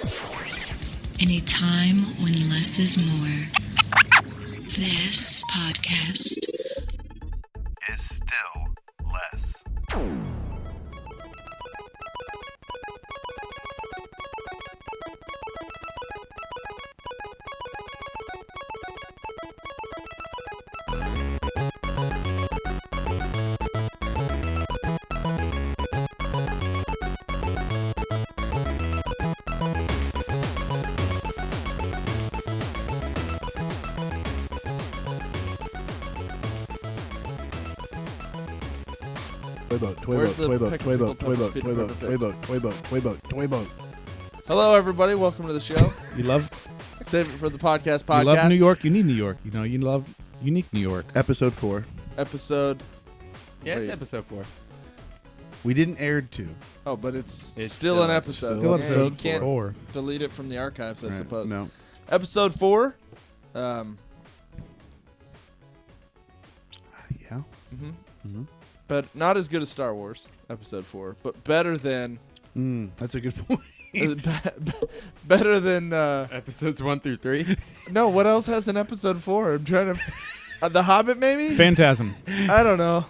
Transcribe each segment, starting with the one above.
In a time when less is more, this podcast is still less. Toy boat. Hello, everybody. Welcome to the show. You love Save it for the podcast. You love New York. You need New York. You know, you love unique New York. Episode 4. Episode. Yeah, it's Wait. episode 4. We didn't air 2. Oh, but it's It's still an episode. still Yeah, episode you can't 4. delete it from the archives, I Right. suppose. No. Episode 4. Yeah. Mm-hmm. But not as good as Star Wars. Episode 4, but better than. That's a good point. Better than. Episodes 1 through 3. No, what else has an episode 4? I'm trying to. The Hobbit, maybe? Phantasm. I don't know.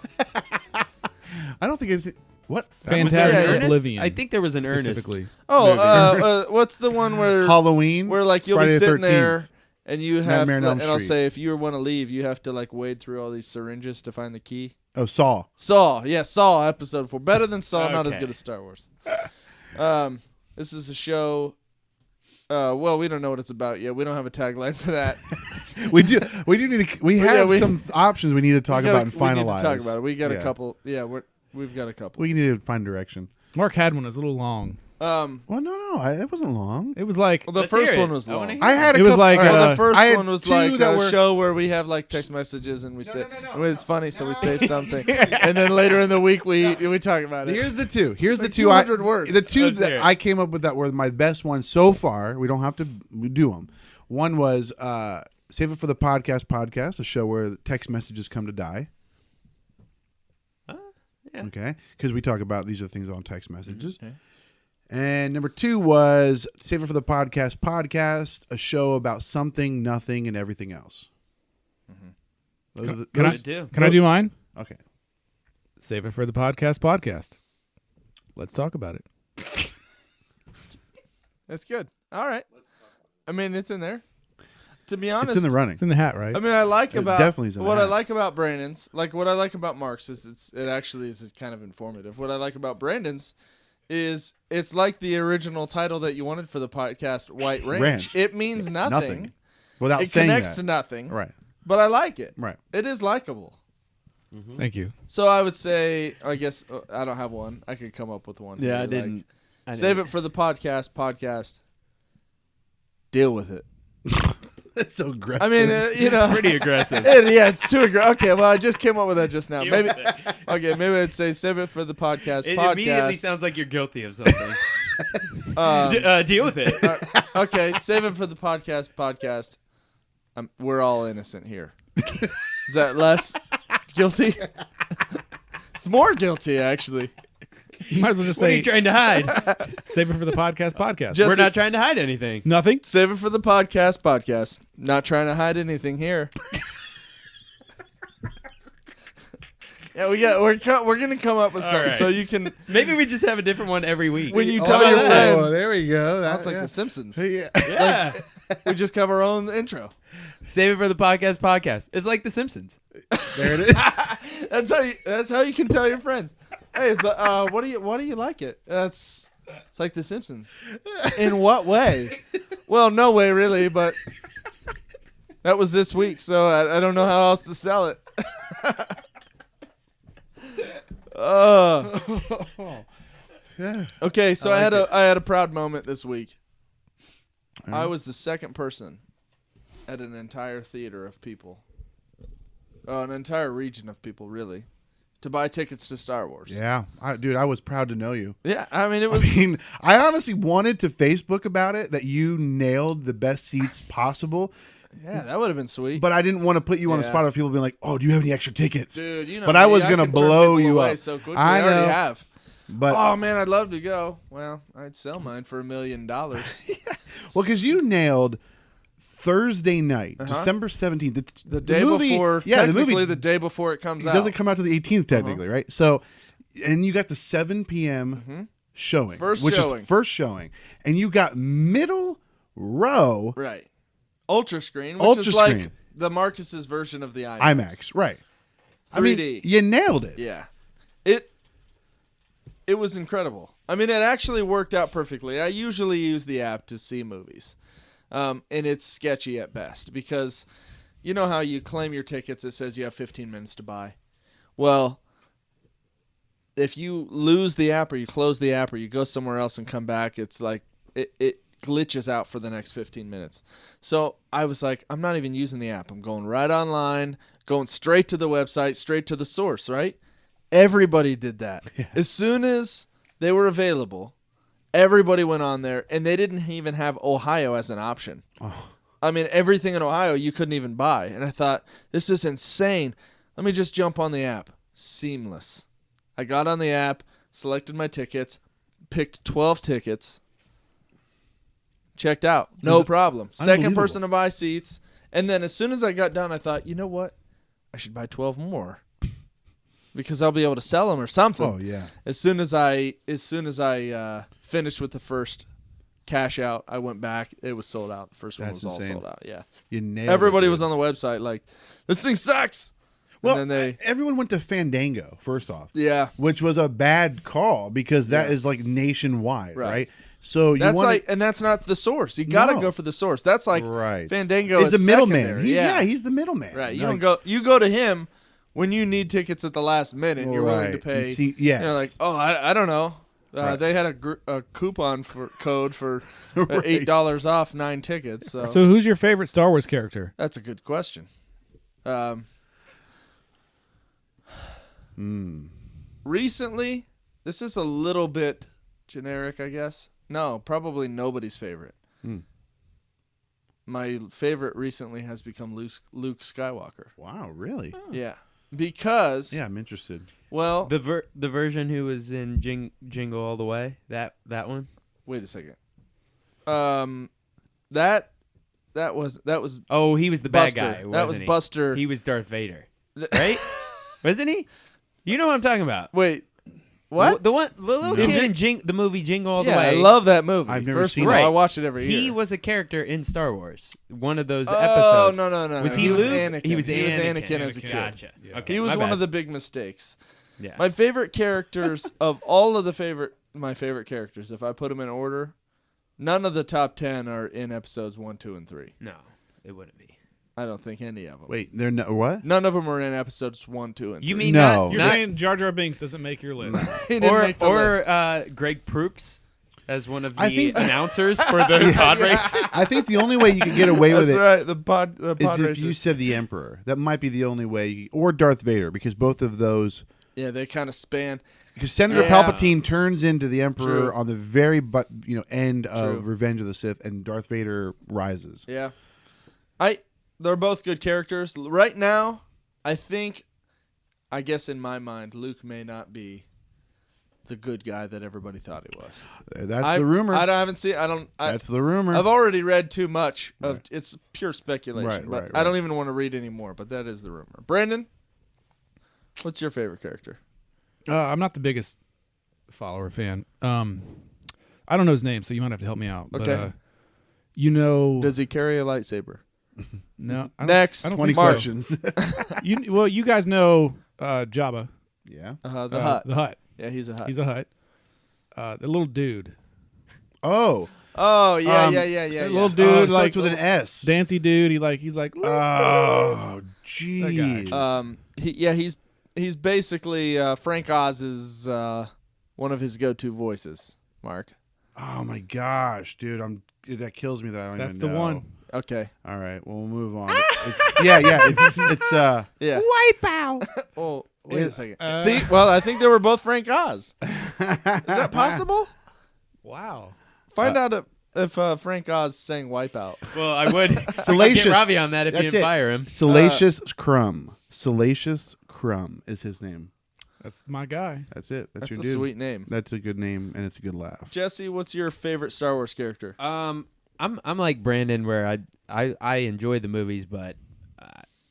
I don't think what? Phantasm Yeah, Oblivion. I think there was an Ernest. specifically. Oh, what's the one where Halloween. where like you'll Friday be the sitting 13th. there and you have Nightmare on to, Elm and I'll Street. say if you want to leave, you have to like wade through all these syringes to find the key. Oh, Saw. Saw, yeah, Saw episode 4. Better than Saw, not as Okay. good as Star Wars. This is a show. Well, we don't know what it's about yet. We don't have a tagline for that. We do need to. We have we- some options we need to talk about and We finalize. need to talk about it. We got a Yeah. couple. Yeah, we've got a couple. We need to find direction. Mark had one. It was a little long. Well, no, it wasn't long. It was like Well, the Let's first hear it. one was I wanna long. hear I had a It was couple, like, all right, Well, uh, the first I had one was two like that a were- show where we have like text messages and we say it's funny, so we save something, and then later in the week we talk about it. Here's the two. Here's Like the two. 200 words. The two Let's hear that it. I came up with that were my best ones so far. We don't have to do them. One was Save It for the Podcast, a show where text messages come to die. Yeah. Okay, because we talk about these are things on text messages. Okay. And number 2 was Save It for the Podcast, a show about something, nothing, and everything else. Those are the- Can I those- do? Can I do mine? Okay. Save it for the podcast. Let's talk about it. That's good. All right. I mean, it's in there. To be honest, It's in the running. It's in the hat, right? I mean, I like It about definitely is in what I that. like about Brandon's, like what I like about Mark's is it actually is kind of informative. What I like about Brandon's is it's like the original title that you wanted for the podcast, White Ranch. Ranch. It means nothing. Without It saying connects that. to nothing. Right. But I like it. Right. It is likable. Thank you. So I would say, I guess I don't have one. I could come up with one. Yeah, here, I didn't. Save it for the podcast. Deal with it. That's so aggressive. I mean, Pretty aggressive. yeah, it's too aggressive. Okay, well, I just came up with that just now. Deal Maybe, with it. okay, maybe I'd say save it for the podcast. It immediately sounds like you're guilty of something. Deal with it. Okay, save it for the podcast. We're all innocent here. Is that less guilty? It's more guilty, actually. You might as well just What are say you trying to hide? save it for the podcast. Just- We're not trying to hide anything. Nothing. Save it for the podcast. Not trying to hide anything here. Yeah, we're gonna come up with All something right. so you can Maybe we just have a different one every week. when you Oh, tell your yeah. friends. there we go. That's like The Simpsons. Yeah. Yeah. We just have our own intro. Save it for the podcast. It's like The Simpsons. There it is. That's how you can tell your friends. Hey, it's what do you like it? It's like The Simpsons. In what way? Well, no way really, but that was this week, so I don't know how else to sell it. Yeah. Okay, so I had a proud moment this week. All I right. was the second person at an entire theater of people, an entire region of people, really, to buy tickets to Star Wars. Yeah, dude, I was proud to know you. Yeah, I mean, it was. I honestly wanted to Facebook about it that you nailed the best seats possible, Yeah, that would have been sweet. but I didn't want to put you on the Yeah. spot of people being like, "Oh, do you have any extra tickets?" Dude, you know, But I me, was gonna can turn blow people you away up. so quickly. I I already know. have. But Oh man, I'd love to go. Well, I'd sell mine for $1 million. well, because you nailed Thursday night, December 17th, The day movie, before, yeah, the technically movie the day before it comes it out. doesn't come out to the 18th technically, right? So, and you got the 7 p.m. showing, First showing, and you got middle row Right. Ultra screen, which Ultra is like screen. the Marcus's version of the IMAX. IMAX, right? 3D. I mean, you nailed it. Yeah. It was incredible. I mean, it actually worked out perfectly. I usually use the app to see movies. And it's sketchy at best because you know how you claim your tickets, it says you have 15 minutes to buy. Well, if you lose the app or you close the app or you go somewhere else and come back, it's like it glitches out for the next 15 minutes. So I was like, I'm not even using the app. I'm going right online, going straight to the website, straight to the source, right? Everybody did that. Yeah. As soon as they were available, everybody went on there, and they didn't even have Ohio as an option. Oh. I mean, everything in Ohio you couldn't even buy. And I thought, this is insane. Let me just jump on the app. Seamless. I got on the app, selected my tickets, picked 12 tickets, checked out. No problem. Second person to buy seats. And then as soon as I got done, I thought, you know what? I should buy 12 more. Because I'll be able to sell them or something. Oh yeah! As soon as I finished with the first cash out, I went back. It was sold out. The first one was all sold out. Yeah, you nailed Everybody it, was on the website like, this thing sucks. Well, and then everyone went to Fandango first off. Yeah, which was a bad call because that is like nationwide, right? So you that's and that's not the source. You got to go for the source. That's like Fandango is the middleman. Yeah, he's the middleman. Right. You don't go. You go to him. When you need tickets at the last minute, and you're willing to pay. You're like, oh, I don't know. They had a coupon code for $8 off 9 tickets. So who's your favorite Star Wars character? That's a good question. Recently, this is a little bit generic, I guess. No, probably nobody's favorite. My favorite recently has become Luke Skywalker. Wow, really? Oh. Yeah. Because I'm interested. Well, the version who was in Jingle All the Way, that one. Wait a second. That was. Oh, he was the Buster. bad guy. That was Buster. He was Darth Vader, right? Wasn't he? You know what I'm talking about? Wait, what? The little kid in the movie Jingle All the Way. I love that movie. I've never seen it. I watch it every year. He was a character in Star Wars. One of those Oh episodes. no! Was he Luke? was Anakin. He was Anakin as a kid. Gotcha. Yeah. Okay, he was my one bad. of the big mistakes. Yeah. My favorite characters of all of my favorite characters, if I put them in order, none of the top 10 are in episodes 1, 2, and 3. No, it wouldn't be. I don't think any of them. Wait, they're no what? None of them are in episodes 1, 2, and 3. You mean No. You're saying Jar Jar Binks doesn't make your list. He didn't make the list. Greg Proops as one of I the think- announcers for the pod race. I think the only way you can get away with That's it right. The pod is if racer. you said the Emperor. That might be the only way, or Darth Vader, because both of those. Yeah, they kind of span. Because Senator Palpatine turns into the Emperor True. on the very end True. of Revenge of the Sith, and Darth Vader rises. Yeah. They're both good characters. Right now, I guess in my mind, Luke may not be the good guy that everybody thought he was. That's the rumor. I haven't seen. That's the rumor. I've already read too much of. It's pure speculation. Right, but right, I don't even want to read anymore. But that is the rumor. Brandon, what's your favorite character? I'm not the biggest follower fan. I don't know his name, so you might have to help me out. Okay. But, Does he carry a lightsaber? No. I don't, Next, I don't 20 think so. questions. You guys know Jabba. Yeah. The Hutt. The Hutt. Yeah, he's a Hutt. He's a Hutt. The little dude. Oh. Oh yeah. That little dude, starts like with an S. Dancy dude. He's like. Oh, jeez. He's basically Frank Oz's one of his go-to voices. Mark. Oh my gosh, dude! That kills me that I don't That's even the know. one. Okay. All right, well, we'll move on. It's Yeah. Wipeout. Oh, wait a second. See, well, I think they were both Frank Oz. Is that possible? Wow. Find out if Frank Oz sang Wipeout. Well, I would Salacious. get Robbie on that if you That's didn't it. fire him. Salacious Crumb. Salacious Crumb is his name. That's my guy. That's it. That's That's your a dude. sweet name. That's a good name, and it's a good laugh. Jesse, what's your favorite Star Wars character? I'm like Brandon, where I enjoy the movies, but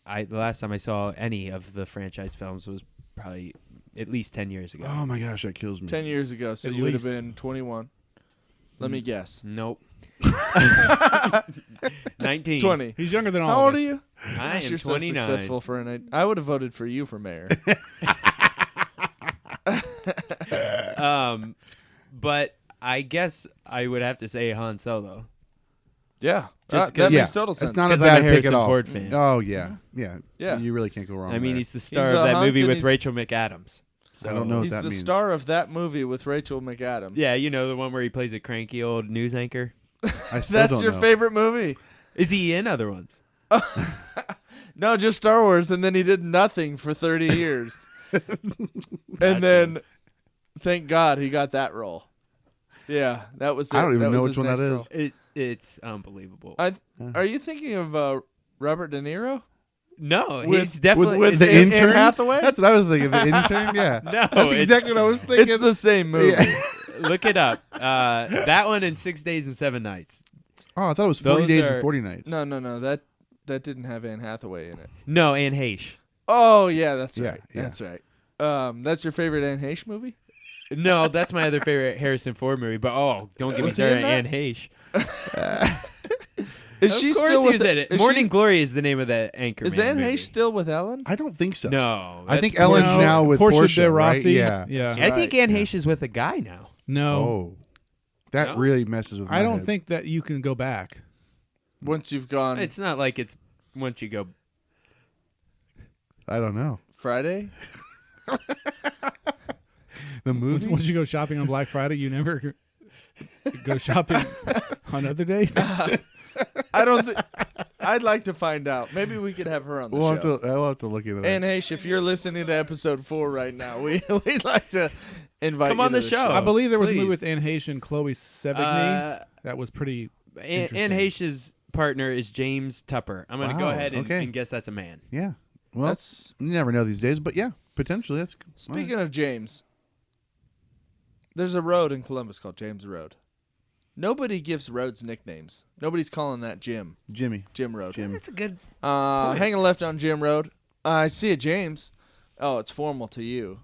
the last time I saw any of the franchise films was probably at least 10 years ago. Oh my gosh, that kills me. 10 years ago, so At you would have least. been 21. Let me guess. Nope. 19. 20. He's younger than all How of old us. are you? I Gosh, am you're 29. so successful for an. I would have voted for you for mayor. But I guess I would have to say Han Solo. Yeah, Just that Yeah, makes total sense. It's not a 'Cause I'm a bad pick Harrison at all. Ford fan. Oh yeah, yeah, Yeah. You really can't go wrong. I mean, there. he's the star He's of a that hunk movie and with he's- Rachel McAdams. So I don't know what He's that the means. star of that movie with Rachel McAdams. Yeah, you know the one where he plays a cranky old news anchor. I still That's don't your know. favorite movie. Is he in other ones? No, just Star Wars, and then he did nothing for 30 years. And then, thank God, he got that role. Yeah, that was. I don't it. even That know was which his one that next is. role. It's unbelievable. Are you thinking of Robert De Niro? No, With- he's definitely with The Anne intern. Hathaway? That's what I was thinking. The intern. Yeah. No, That's it's- exactly what I was thinking. It's the same movie. Yeah. Look it up. That one and 6 Days and 7 Nights. Oh, I thought it was 40 Those days are- and 40 nights. No, that didn't have Anne Hathaway in it. No, Anne Heche. Oh yeah, that's Yeah, right. yeah. That's right. That's your favorite Anne Heche movie? No, that's my other favorite Harrison Ford movie. But don't get me Was he started in on that? Anne Heche. Is Of she course still he with was in it. is Morning she- Glory is the name of that anchor. Is Anne Heche still with Ellen? I don't think so. No, I think that's- Ellen's No, now with Portia de right? Rossi. Yeah. Yeah. That's I think right. Anne Heche is with a guy now. No, Oh, that No? really messes with my I don't head. think that you can go back. Once you've gone It's not like it's once you go. I don't know. Friday? The movie? Once you go shopping on Black Friday, you never go shopping on other days. I don't think. I'd like to find out. Maybe we could have her on the We'll have show. to. I'll have to look into that. Anne Heche, if you're listening to episode 4 right now, we'd like to invite Come you on to the show. I believe there was a movie Please. with Anne Heche and Chloe Sevigny Uh, that was pretty. Anne Interesting. Heche's partner is James Tupper. I'm going to go Wow, ahead and, okay. and guess that's a man. Yeah. Well, That's you never know these days, but yeah, potentially that's. speaking of James. There's a road in Columbus called James Road. Nobody gives roads nicknames. Nobody's calling that Jim. Jimmy. Jim Road. Jim. That's a good. Hanging left on Jim Road. I see a James. Oh, it's formal to you.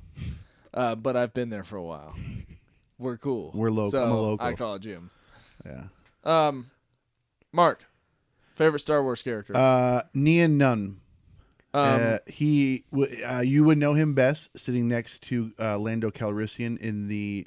But I've been there for a while. We're cool. We're local. So I'm a local. I call it Jim. Yeah. Mark, favorite Star Wars character? Nian Nun. You would know him best sitting next to Lando Calrissian in the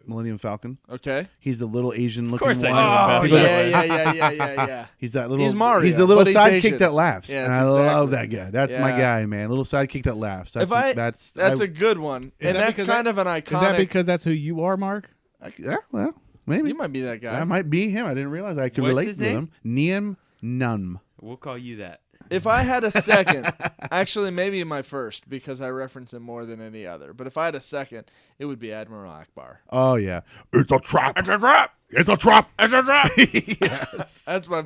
Millennium Falcon. Okay. He's the little Asian looking course I one. know him Oh, best. yeah. He's that little. He's Mario, He's the little but he's sidekick Asian. that laughs. Yeah, and that's I love exactly- that guy. That's my Yeah. guy, man. Little sidekick that laughs. That's a good one. And that that's because kind that- of an iconic. Is that because that's who you are, Mark? yeah, well, maybe you might be that guy? that might be him. I didn't realize I could What's relate his to name? him. Niam Num. We'll call you that. If I had a second, actually maybe my first because I reference him more than any other. But if I had a second, it would be Admiral Akbar. Oh yeah, it's a trap. It's a trap. It's a trap. It's a trap. Yes. That's my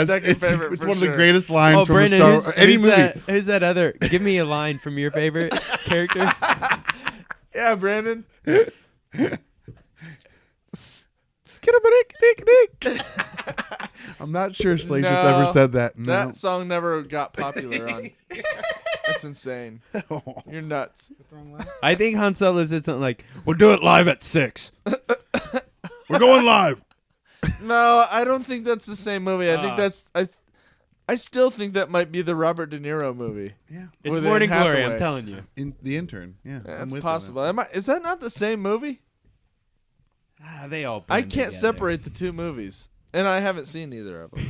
second it's, favorite. It's for one of sure. the greatest lines Oh, from Brandon, a Star any movie. who's that other? Give me a line from your favorite character. Yeah, Brandon. I'm not sure Slacius No, ever said that. No. That song never got popular on. That's insane. You're nuts. I think Han Solo said something like, "We'll do it live at 6." We're going live. No, I don't think that's the same movie. I think that's I still think that might be the Robert De Niro movie. Yeah, It's With Morning Anne Glory. Hathaway. I'm telling you. in the intern. Yeah, I'm That's with possible. Is that not the same movie? They all. I blend can't together. separate the two movies, and I haven't seen either of them.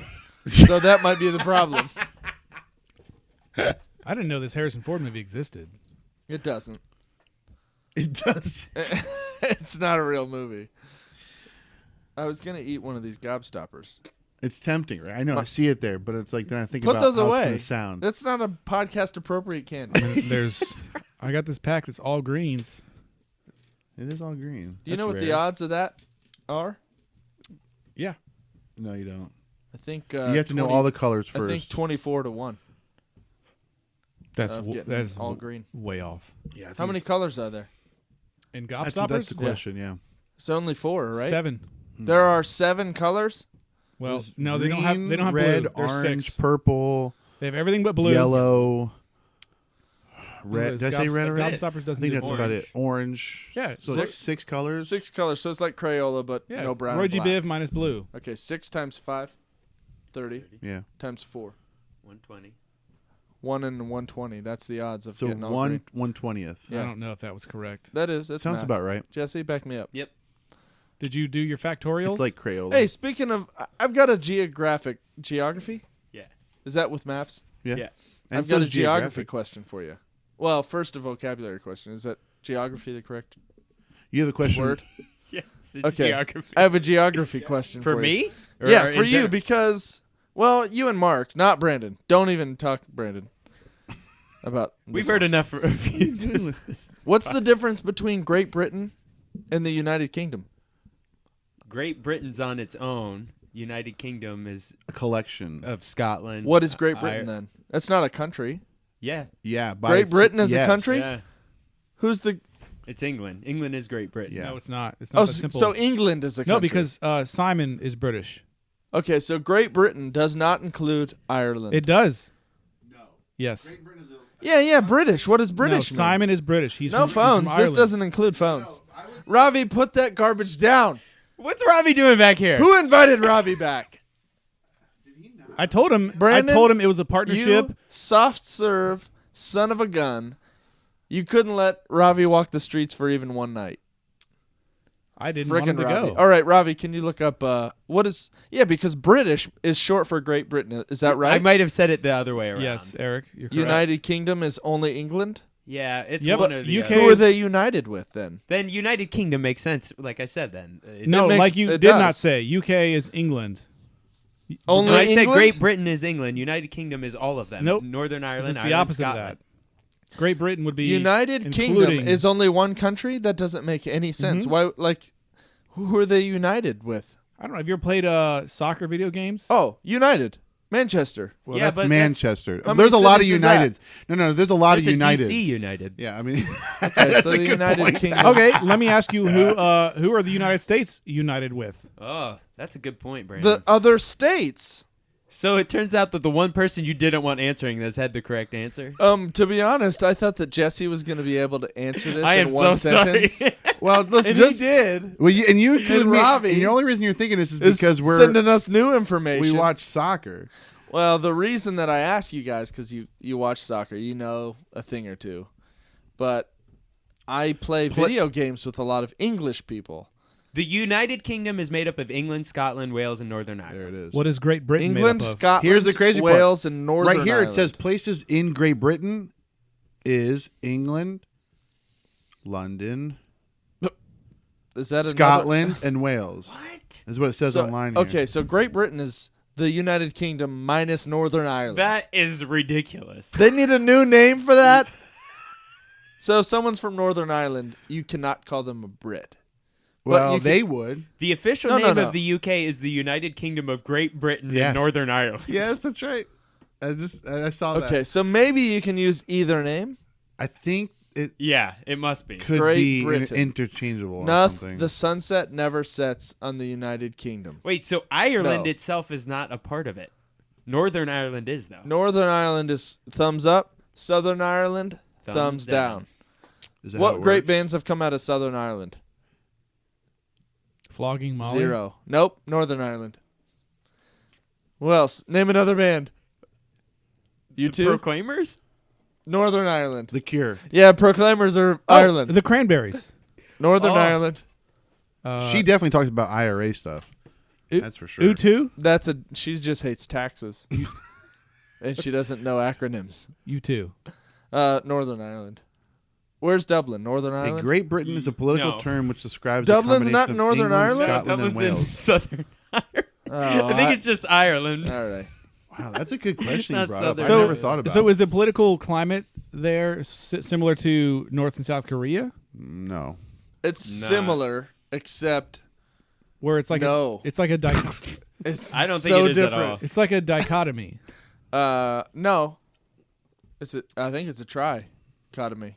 So that might be the problem. I didn't know this Harrison Ford movie existed. It doesn't. It does. It's not a real movie. I was gonna eat one of these gobstoppers. It's tempting, right? I know. I see it there, but it's like then I think Put about those how it's away. gonna sound. That's not a podcast appropriate candy. I got this pack that's all greens. It is all green. Do you know what the odds of that are? Yeah. No, you don't. I think You have to know all the colors I think first. 24 to 1. That's of w- getting that is all w- green. way off. Yeah, I think How many colors are there? And That's gobstoppers? the question. Yeah. It's only 4, right? 7. There are 7 colors. Well, There's no, they don't have. They don't have red, blue. There's orange, 6. purple, They have everything but blue. yellow, No, red. Did I say red already? Gobstoppers I doesn't think do that's blue. about it. Orange. Yeah, So six- like 6 colors. 6 colors. So it's like Crayola, but Yeah, no brown Roy and G. black. Biv minus blue. Okay, 6 times 5, 30 Yeah. times 4. 120. 1 and 120. That's the odds of So getting all 1/20th. Yeah. I don't know if that was correct. That is. That's Sounds math. about right. Jesse, back me up. Yep. Did you do your factorials? It's like Crayola. Hey, speaking of, I've got a geography. Yeah. Is that with maps? yeah. Yeah. And I've so got a is geography geographic. question for you. Well, first a vocabulary question. Is that geography the correct You have a question. word? Yes. It's Okay. geography. I have a geography question For you. me? Or Yeah, in for you general? because, well, you and Mark, not Brandon. Don't even talk, Brandon, about. We've this heard one. enough of you. This What's the difference between Great Britain and the United Kingdom? Great Britain's on its own. United Kingdom is A collection. of Scotland. What is Great Britain then? That's not a country. Yeah. Yeah. by Great its- Britain is a yes. country? Yeah. Who's the? It's England. England is Great Britain. Yeah. No, it's not. It's not Oh, that simple. so England is a country. no, because Simon is British. Okay, so Great Britain does not include Ireland. It does. No. Yes. Yeah, British. What does No, British mean? Simon is British. He's No from, phones. He's from This Ireland. doesn't include phones. Ravi, put that garbage down. What's Robbie doing back here? Who invited Ravi back? I told him. Brandon, I told him it was a partnership. You soft serve son of a gun. You couldn't let Ravi walk the streets for even one night. I didn't want him Frickin' to Ravi. go. All right, Ravi, can you look up what is? Yeah, because British is short for Great Britain. Is that right? I might have said it the other way around. Yes, Eric. You're correct. United Kingdom is only England. Yeah, it's Yeah, one but or the UK other. Who are they united with then? Then United Kingdom makes sense. Like I said, then No, makes- like you it did does. not say. UK is England. Only No, I said England? Great Britain is England. United Kingdom is all of them. Nope. Northern Ireland, It's the Ireland, opposite Scotland. of that. Great Britain would be United Kingdom including- is only one country. That doesn't make any sense. Mhm. Why? Like, who are they united with? I don't know. Have you ever played soccer video games? Oh, United, Manchester. Well, Yeah, that's but Manchester. How There's a many lot of cities is that? Uniteds. No, there's a lot There's of a Uniteds. DC United. Yeah, I mean, Okay, so the United Kingdom. Okay, let me ask you who are the United States united with? Oh, that's a good point, Brandon. The other states. So it turns out that the one person you didn't want answering this had the correct answer. To be honest, I thought that Jesse was going to be able to answer this I in am one so sentence. sorry. well, listen, And just he did. well, and you include me. Ravi And the only reason you're thinking this is Is because we're sending us new information. we watch soccer. Well, the reason that I ask you guys, because you watch soccer, you know a thing or two. But I play video games with a lot of English people. The United Kingdom is made up of England, Scotland, Wales, and Northern Ireland. There it is. What is Great Britain England, made up of? Scotland, Here's the crazy part. Wales, and Northern right here Ireland. it says places in Great Britain is England, London, Is that Scotland, and Wales. What? Is what it says So, online here. okay, so Great Britain is the United Kingdom minus Northern Ireland. That is ridiculous. They need a new name for that. So if someone's from Northern Ireland, you cannot call them a Brit. Well, you they can- would. The official No, no, name no. of the UK is the United Kingdom of Great Britain Yes. and Northern Ireland. Yes, that's right. I saw that. Okay, so maybe you can use either name. I think it Yeah, it must be. could Great be Britain. interchangeable or Noth, something. the sunset never sets on the United Kingdom. Wait, so Ireland No. itself is not a part of it. Northern Ireland is, though. Northern Ireland is thumbs up. Southern Ireland, thumbs down. Is that how What it great works? bands have come out of Southern Ireland? Flogging Molly. 0. Nope, Northern Ireland. Who else? Name another band. You The two? Proclaimers? Northern Ireland. The Cure. Yeah, Proclaimers are Oh, Ireland. The Cranberries. Northern Oh. Ireland. She definitely talks about IRA stuff. U- That's for sure. U2. She just hates taxes. And she doesn't know acronyms. U2. Northern Ireland. Where's Dublin? Northern Hey, Ireland? Great Britain is a political No. term which describes Dublin's a not combination of Northern England, Ireland? Scotland, and Dublin's in Wales. Southern Ireland. Oh, I think it's just Ireland. all right. Wow, that's a good question you Not brought up. I Southern never Ireland. thought about. So is the political climate there similar to North and South Korea, No. It's Nah. similar, except where it's like No. it's like a it's I don't think so it is at different. all. it's like a dichotomy. No. I think it's a trichotomy.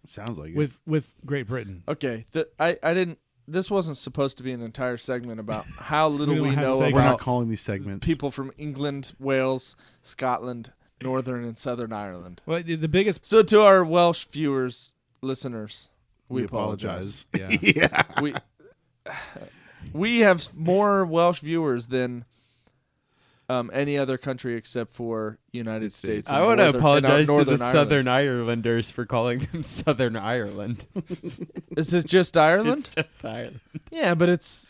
Sounds like it. with Great Britain. Okay, I didn't. This wasn't supposed to be an entire segment about how little We don't we have know segments. We're not about calling these segments. people from England, Wales, Scotland, Northern and Southern Ireland. Well, the biggest. So to our Welsh viewers, listeners, we apologize. Yeah. Yeah. We have more Welsh viewers than any other country except for United States. I and want to Northern- and apologize to the Northern Southern Ireland. Irelanders for calling them Southern Ireland. Is it just Ireland? It's just Ireland. Yeah, but it's.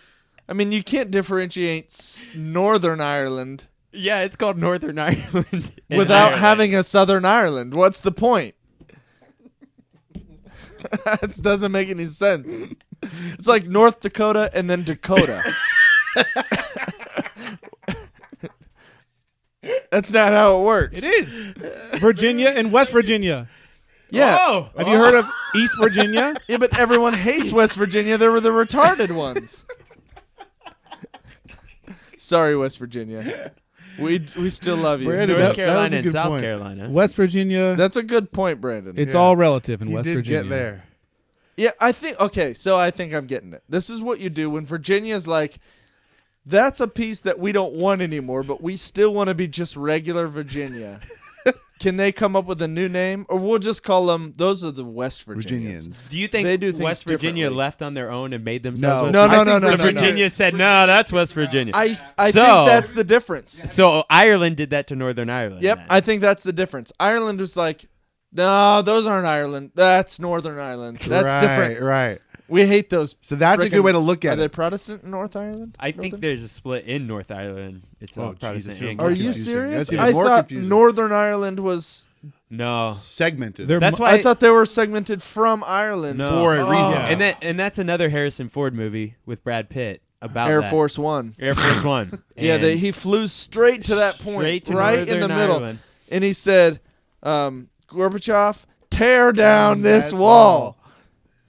I mean, you can't differentiate Northern Ireland Yeah, it's called Northern Ireland. in without Ireland. having a Southern Ireland. What's the point? That doesn't make any sense. It's like North Dakota and then Dakota. That's not how it works. It is. Virginia and West Virginia. Yeah. Oh, Have you heard of East Virginia? Yeah, but everyone hates West Virginia. They were the retarded ones. Sorry, West Virginia. We still love you. Brandon, North that was a Carolina and good South point. Carolina. West Virginia. That's a good point, Brandon. It's Yeah. all relative in You West did Virginia. get there. Yeah, I think so I think I'm getting it. This is what you do when Virginia's like, that's a piece that we don't want anymore, but we still want to be just regular Virginia. Can they come up with a new name? Or we'll just call them, those are the West Virginians. Virginians. Do you think They do things West Virginia differently. left on their own and made themselves No. West No, Virginia? no, no, So no, no. Virginia said, no, that's West Virginia. I So- think that's the difference. So Ireland did that to Northern Ireland. Yep, then. I think that's the difference. Ireland was like, no, those aren't Ireland. That's Northern Ireland. That's different. Right. We hate those. So that's a good frickin- way to look Are at they it. Protestant in North Ireland? I think there's a split in North Ireland. It's Oh, all Protestant Jesus, you're and more Are Catholic. you confusing. serious? That's even I more thought confusing. Northern Ireland was. No. Segmented. They're That's mo- why I thought they were segmented from Ireland. No. for a reason. Yeah. And that's another Harrison Ford movie with Brad Pitt about Air that. Force One. Air Force One. Yeah, And he flew straight to that point, straight to right in the Northern middle, Ireland. and he said, "Gorbachev, tear down this that wall." wall.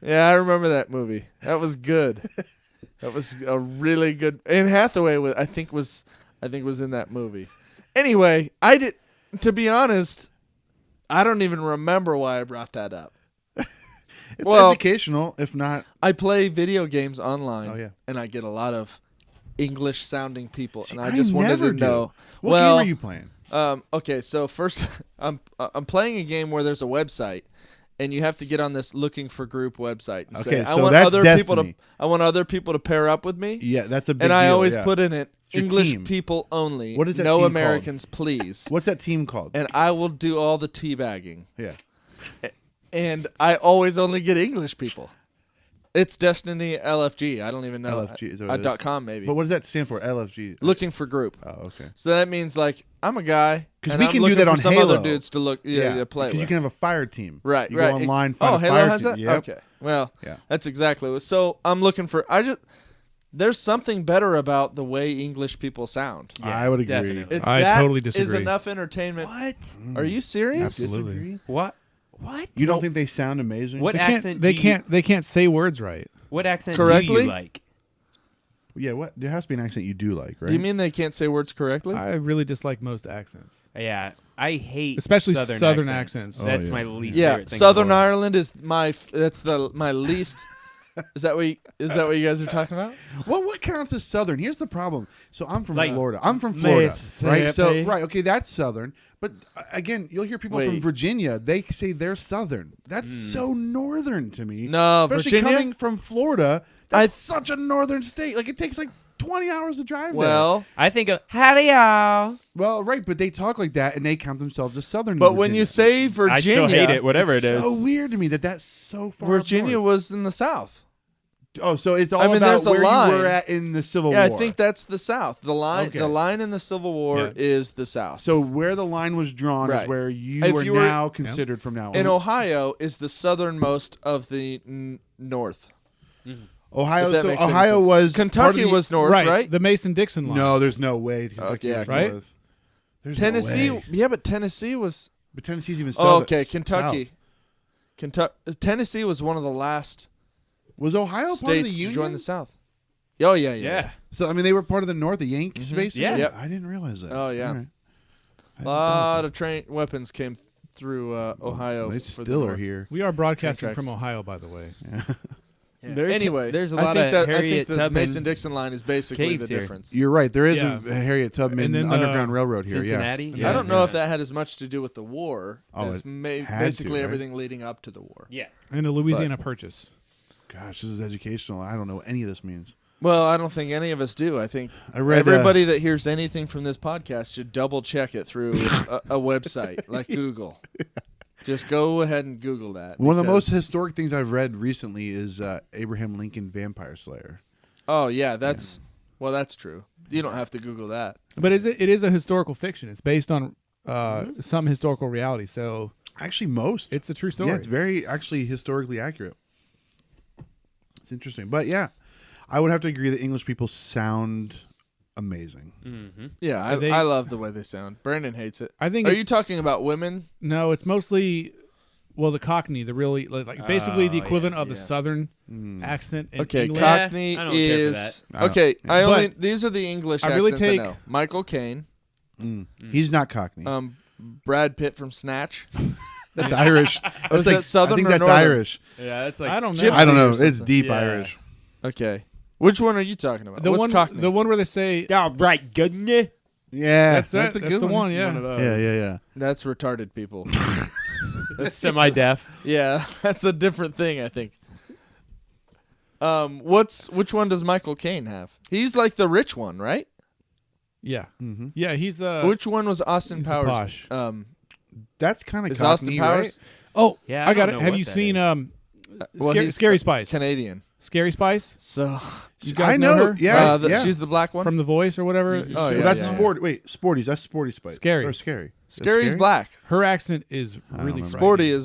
Yeah, I remember that movie. That was good. That was a really good. And Hathaway was, I think was in that movie. Anyway, to be honest, I don't even remember why I brought that up. It's Well- educational, if not. I play video games online. Oh, yeah. And I get a lot of English sounding people, See, and I just wanted never to know. What well, game are you playing? Okay, so first, I'm playing a game where there's a website, and you have to get on this looking for group website. And Okay, say, so that's Destiny. I want other people to pair up with me. Yeah, that's a big And I deal, always yeah. put in it your English team. people only. What is that No team Americans, please. What's that team called? And I will do all the teabagging. Yeah. And I always only get English people. It's Destiny LFG. I don't even know. LFG, is that what it is? .com maybe. But what does that stand for? LFG. Looking for group. Oh, okay. So that means like I'm a guy. 'Cause and we I'm can do looking that for on some Halo. other dudes to look to play Because with. you can have a fire team. Right, you right. Go online, find a Halo fire has team. that? Yep. Okay. Well, Yeah. that's exactly what. So I'm looking for. There's something better about the way English people sound. Yeah, I would agree. definitely. It's I that totally is disagree. enough entertainment. What? Are you serious? Absolutely. Disagree? What? What? You don't think they sound amazing? What They accent? They can't say words right. What accent do Correctly? you like? Yeah, what? There has to be an accent you do like, right? Do you mean they can't say words correctly? I really dislike most accents. Yeah, I hate Especially Southern Southern accents. accents. Oh, That's yeah. my least yeah, favorite thing. Southern in the world. Ireland is my least. Is that what you guys are talking about? Well, what counts as Southern? Here's the problem. So I'm from Like, Florida. I'm from Florida, right? So Mississippi. right, okay, that's Southern. But again, you'll hear people from Wait. Virginia. They say they're Southern. That's so Northern to me. No, especially Virginia? coming from Florida. That's such a Northern state. Like it takes like 20 hours to drive there. Well, I think of howdy y'all. Well, right, but they talk like that and they count themselves as Southern. in but when you Virginia. say Virginia, I still hate it, whatever it is. so weird to me that's so far. up Virginia north. was in the South. Oh, so it's all I mean, about there's a where line. you were at in the Civil Yeah, War. I think that's the South. The line, Okay. the line in the Civil War Yeah. is the South. So where the line was drawn is Right. where you If are you were- now considered from now on. in Ohio is the southernmost of the North. Ohio, if that so makes any Ohio sense. was part Kentucky of the- was north, right? The Mason-Dixon line. No, there's no way. Kentucky yeah, was right? north. There's Tennessee, no way. yeah, but Tennessee was. But Tennessee's even Oh, south. okay, Kentucky. Tennessee was one of the last Was Ohio part of the states to Union? join the South. Oh yeah, yeah. Yeah. So I mean, they were part of the North, the Yankees, basically. Yeah. Yep. I didn't realize that. Oh, yeah. All right. A lot of weapons came through Ohio. They for the still are north. here. We are broadcasting tracks. from Ohio, by the way. Anyway, there's a I lot think of that, I Harriet think the Tubman Mason-Dixon line is basically caves the here. difference. You're right. There is Yeah. a Harriet Tubman And then, Underground Railroad here. Cincinnati. Yeah. I don't know if that had as much to do with the war Oh, as it had to, basically right? everything leading up to the war. Yeah. And the Louisiana Purchase. Gosh, this is educational. I don't know what any of this means. Well, I don't think any of us do. I think I read everybody that hears anything from this podcast should double check it through a website like Google. Just go ahead and Google that. One of the most because- historic things I've read recently is Abraham Lincoln Vampire Slayer. Oh yeah, that's true. You don't have to Google that. But it is a historical fiction. It's based on some historical reality. So Actually, most. it's a true story. Yeah, it's very actually historically accurate. It's interesting, but yeah, I would have to agree that English people sound amazing. Mm-hmm. Yeah, I love the way they sound. Brandon hates it. I think Are it's, you talking about women? No, it's mostly the Cockney, the really like basically the Oh, equivalent yeah, of the yeah. Southern accent. In Okay, English. Cockney I don't care for is that. I don't- okay. yeah. I only But these are the English I really accents take- I know. Michael Caine, He's not Cockney. Brad Pitt from Snatch. That's Irish. Oh, is That's that Southern I think or that's Northern? Irish. Yeah, it's like I don't know. Gypsy I don't know. or It's something. deep Yeah. Irish. Okay, which one are you talking about? The What's one, Cockney? the one where they say All right, good. Yeah, that's a it. good That's the one. Yeah. One of those. Yeah. That's retarded people. That's Semi-deaf. Yeah, that's a different thing, I think. Which one does Michael Caine have? He's like the rich one, right? Yeah. Mm-hmm. Yeah. He's the. Which one was Austin he's the Powers? posh. That's kind of Is Cockney, Austin Powers Oh, Yeah, I got don't it. know Have what you that seen is. he's Scary Spice? Canadian? Scary Spice. So You guys I know. her? Yeah, she's the black one. From The Voice or whatever. Oh, Well, yeah, that's yeah. Sporty. Wait, Sporty's. That's Sporty Spice. Scary. Or Scary. That's Scary's black. Her accent is don't really remember. frightening.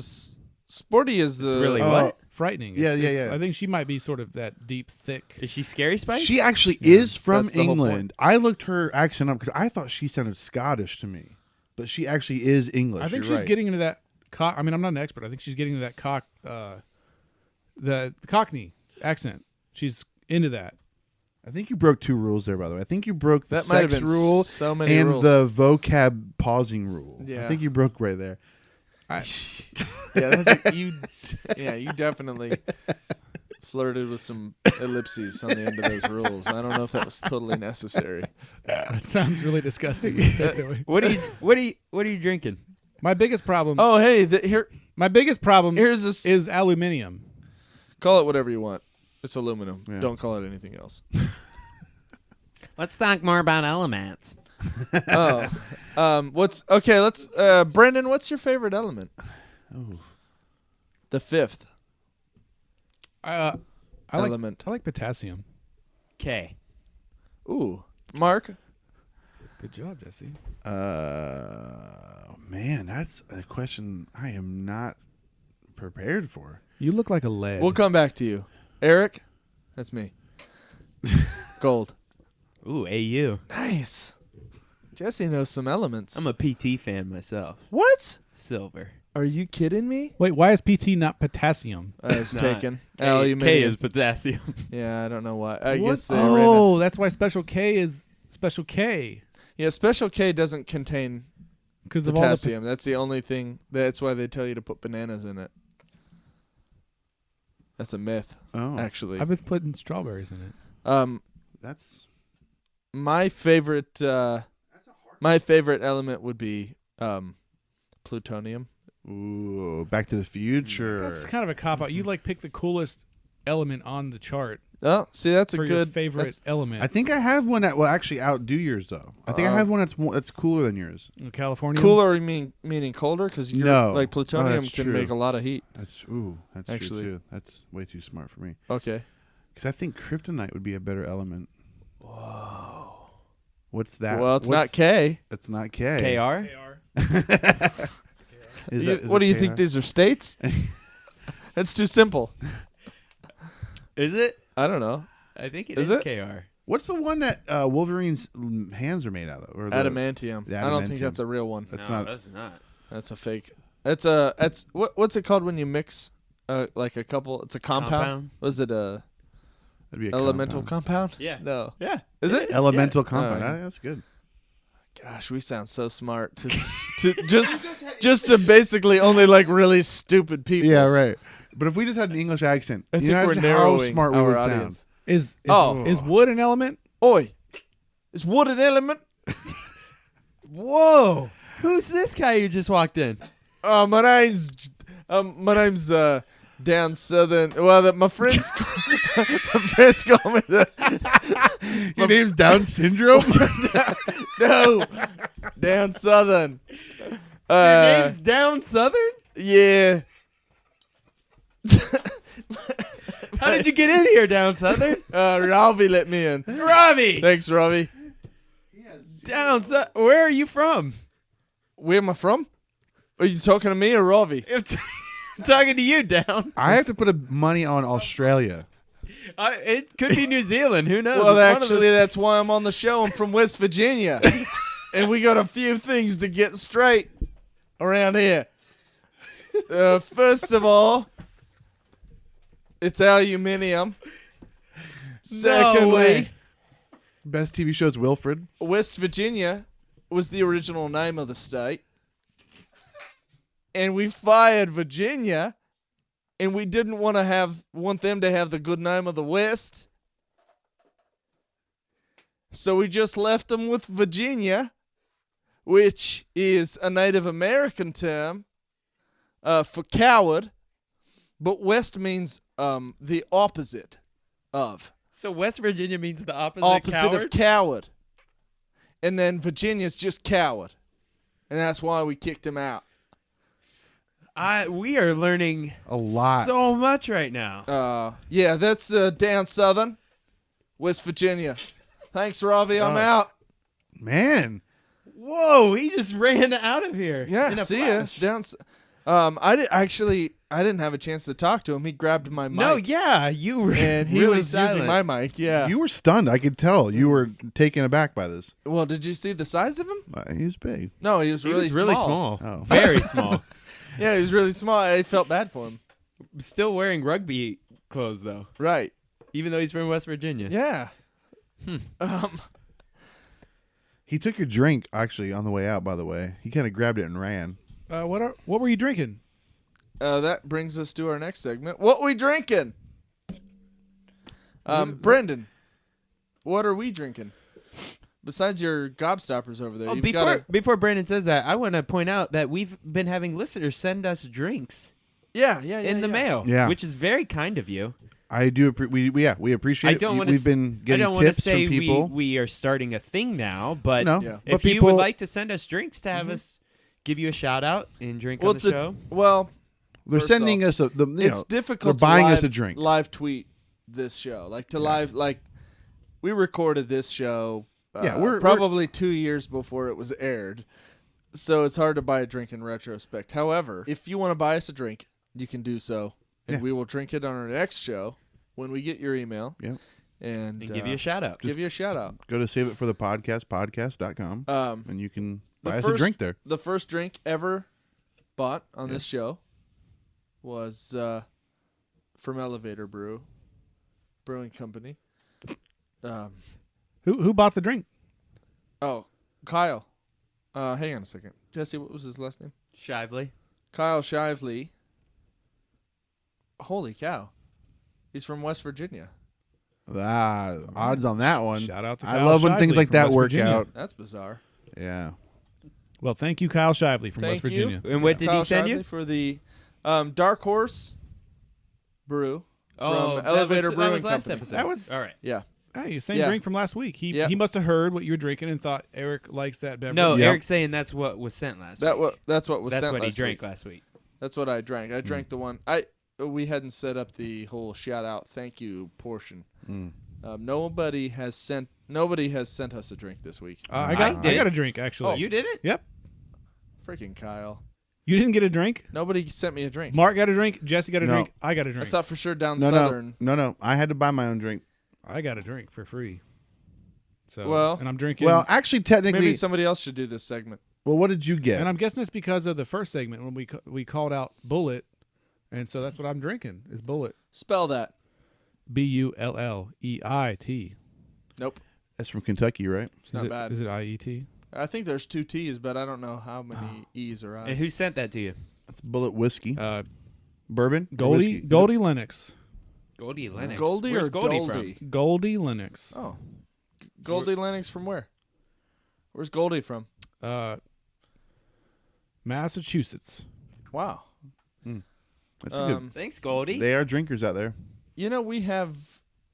Sporty is the really Oh, what? frightening. Yeah, It's- yeah. I think she might be sort of that deep, thick. Is she Scary Spice? She actually is from That's the whole England. I looked her accent up because I thought she sounded Scottish to me, but she actually is English. I think You're she's right. getting into that. I mean, I'm not an expert. I think she's getting into that the Cockney accent. She's into that. I think you broke two rules there, by the way. I think you broke the That might have sex been rule so many and rules. the vocab pausing rule. Yeah. I think you broke right there. You definitely flirted with some ellipses on the end of those rules. I don't know if that was totally necessary. That sounds really disgusting. You said to me. What are you drinking? My biggest problem. Oh, hey, here My biggest problem here's this. is aluminium. Call it whatever you want. It's aluminum. Yeah. Don't call it anything else. Let's talk more about elements. What's okay? Let's. Brendan, what's your favorite element? Oh, The fifth I element. like potassium. K. Ooh, Mark. Good job, Jesse. man, that's a question I am not prepared for. You look like a lead. We'll come back to you, Eric. That's me. Gold. Ooh, AU. Nice. Jesse knows some elements. I'm a PT fan myself. What? Silver. Are you kidding me? Wait, why is PT not potassium? It's not. taken. K Aluminium. is potassium. Yeah, I don't know why. I What? guess they ran Oh, that's why Special K is Special K. Yeah, Special K doesn't contain Because of all the potassium. That's the only thing. That's why they tell you to put bananas in it. That's a myth, Oh, actually. I've been putting strawberries in it. that's My favorite element would be plutonium. ooh, Back to the Future. That's kind of a cop out. You like pick the coolest element on the chart Oh, see, that's for a your good favorite that's- element. I think I have one that will actually outdo yours, though. I think I have one that's cooler than yours. In California. Cooler, meaning colder, because No. like plutonium that's can true. make a lot of heat. That's Actually. true too. That's way too smart for me. Okay. Because I think kryptonite would be a better element. Whoa. What's that? Well, it's not K. It's not K. KR? Is You- that- is what it do you KR? think these are states? That's too simple. Is it? I don't know. I think it Is is it? KR. What's the one that Wolverine's hands are made out of? Or the- Adamantium. the I don't think adamantium. that's a real one. That's no, not. that's not. That's a fake. It's what's it called when you mix like a couple? It's a compound. Was it a That'd be a elemental compound. compound? Yeah. No. Yeah. Is it? Elemental Yeah. compound. Oh, yeah. That's good. Gosh, we sound so smart to just to basically only like really stupid people. Yeah, right. But if we just had an English accent, I you think we're imagine narrowing how smart we our would audience. sound. Is wood an element? Oi, is wood an element? Whoa! Who's this guy who just walked in? My name's down southern. Well, my friends my friends call me the. Your name's Down syndrome? No, down southern. Your name's Down Southern? Yeah. How did you get in here, Down Southern? Ravi let me in. Ravi! Thanks, Ravi. Down Southern. Where are you from? Where am I from? Are you talking to me or Ravi? I'm talking to you, Down. I have to put money on Australia. It could be New Zealand. Who knows? Well, It's one of actually, those- that's why I'm on the show. I'm from West Virginia. And we got a few things to get straight around here. First of all, it's aluminium. Secondly, way. Best TV show is Wilfred. West Virginia was the original name of the state. And we fired Virginia, and we didn't want them to have the good name of the West. So we just left them with Virginia, which is a Native American term for coward, but West means the opposite of. So West Virginia means the opposite Of coward. And then Virginia's just coward. And that's why we kicked him out. We are learning A lot. so much right now. Yeah, that's down southern, West Virginia. Thanks, Ravi. I'm out. Man. Whoa! He just ran out of here. Yeah, in a see ya. flash. Down. I didn't have a chance to talk to him. He grabbed my mic. No, yeah, you were and he really was silent. using my mic. Yeah. You were stunned. I could tell. You were taken aback by this. Well, did you see the size of him? He was big. No, he was He really was really small. Oh. Very small. Yeah, he was really small. I felt bad for him. Still wearing rugby clothes though, Right. even though he's from West Virginia. Yeah. He took your drink, actually, on the way out, by the way. He kind of grabbed it and ran. What were you drinking? That brings us to our next segment. What we drinking? Brendan, what are we drinking? Besides your gobstoppers over there, Oh, you've got before Brandon says that, I want to point out that we've been having listeners send us drinks in the mail, Yeah. which is very kind of you. I do. We appreciate I it. don't want to. We've been getting I don't want to tips say from people. we are starting a thing now, but No, Yeah. if but you people would like to send us drinks to have us give you a shout out and drink on the show, they're First sending off, us a. it's difficult. They're buying to us a drink. Live tweet this show, we recorded this show. We're probably 2 years before it was aired, so it's hard to buy a drink in retrospect. However, if you want to buy us a drink, you can do so, and Yeah. we will drink it on our next show when we get your email. Yeah. And and give you a shout out. give you a shout out. Go to saveitforthepodcast.com, and you can The buy us a drink there. The first drink ever bought on this show was from Elevator Brewing Company. Who bought the drink? Oh, Kyle. Hang on a second. Jesse, what was his last name? Shively. Kyle Shively. Holy cow. He's from West Virginia. Odds on that one. Shout out to I Kyle love when things Shively like from that West work Virginia. out. That's bizarre. Yeah. Well, thank you, Kyle Shively from Thank West you. Virginia. And what did Kyle he send Shively you? for the Dark Horse Brew Oh, from Elevator that Brewing was last Company. episode. That was- all right. Yeah. Hey, same Yeah. drink from last week. He Yeah. he must have heard what you were drinking and thought Eric likes that beverage. No, Yep. Eric's saying that's what was sent last week. That's what was That's sent what he last drank week. last week. That's what I drank. I drank the one. We hadn't set up the whole shout out thank you portion. Nobody has sent us a drink this week. I did. got a drink actually. Oh, you did it? Yep. Freaking Kyle. You didn't get a drink. Nobody sent me a drink. Mark got a drink. Jesse got a No. drink. I got a I drink. thought for sure down No, southern. no. I had to buy my own drink. I got a drink for free. So Well- and I'm drinking. Well, actually, technically, Maybe somebody else should do this segment. well, what did you get? and I'm guessing it's because of the first segment when we called out Bullet, and so that's what I'm drinking is Bullet. Spell that. Bulleit. Nope. That's from Kentucky, right? It's not bad. Is it IET? I think there's 2 T's, but I don't know how many E's or I's. And who sent that to you? That's Bullet whiskey. Bourbon. Or Goldie whiskey? Goldie Lennox. Goldie Lennox. Goldie Where's or Goldie Goldie? from? Goldie Lennox. Oh, Goldie Lennox from where? Where's Goldie from? Massachusetts. Wow. That's a good. Thanks, Goldie. They are drinkers out there. You know, we have